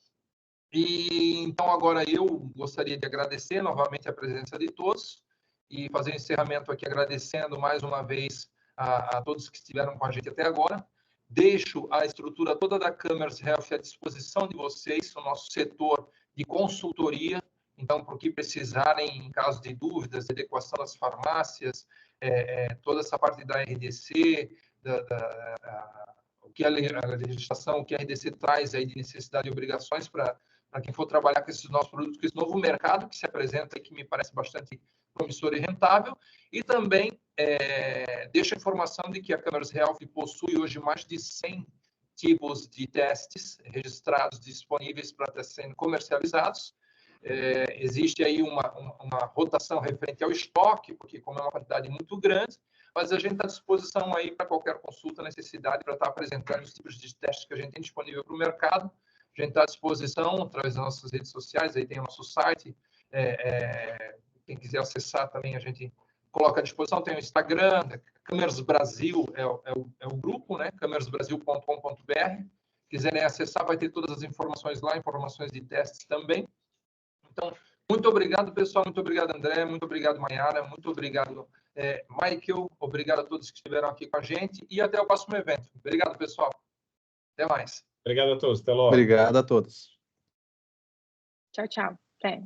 E então agora eu gostaria de agradecer novamente a presença de todos e fazer um encerramento aqui agradecendo mais uma vez a todos que estiveram com a gente até agora. Deixo a estrutura toda da Câmeras Health à disposição de vocês, o nosso setor de consultoria. Então, por que precisarem, em caso de dúvidas, de adequação das farmácias, toda essa parte da RDC, o que a legislação, o que a RDC traz aí de necessidade e obrigações para quem for trabalhar com esses novos produtos, com esse novo mercado que se apresenta e que me parece bastante promissor e rentável. E também deixo a informação de que a Câmeras Health possui hoje mais de 100 tipos de testes registrados, disponíveis para estar sendo comercializados. Existe aí uma rotação referente ao estoque, porque como é uma quantidade muito grande, mas a gente está à disposição aí para qualquer consulta, necessidade, para estar apresentando os tipos de testes que a gente tem disponível para o mercado. A gente está à disposição através das nossas redes sociais, aí tem o nosso site, quem quiser acessar também a gente coloca à disposição, tem o Instagram, Câmeras Brasil é o grupo, né? camerasbrasil.com.br. Quiserem acessar, vai ter todas as informações lá, informações de testes também. Então, muito obrigado, pessoal. Muito obrigado, André. Muito obrigado, Maiara. Muito obrigado, Michael. Obrigado a todos que estiveram aqui com a gente. E até o próximo evento. Obrigado, pessoal. Até mais. Obrigado a todos. Até logo. Obrigado a todos. Tchau, tchau. Até.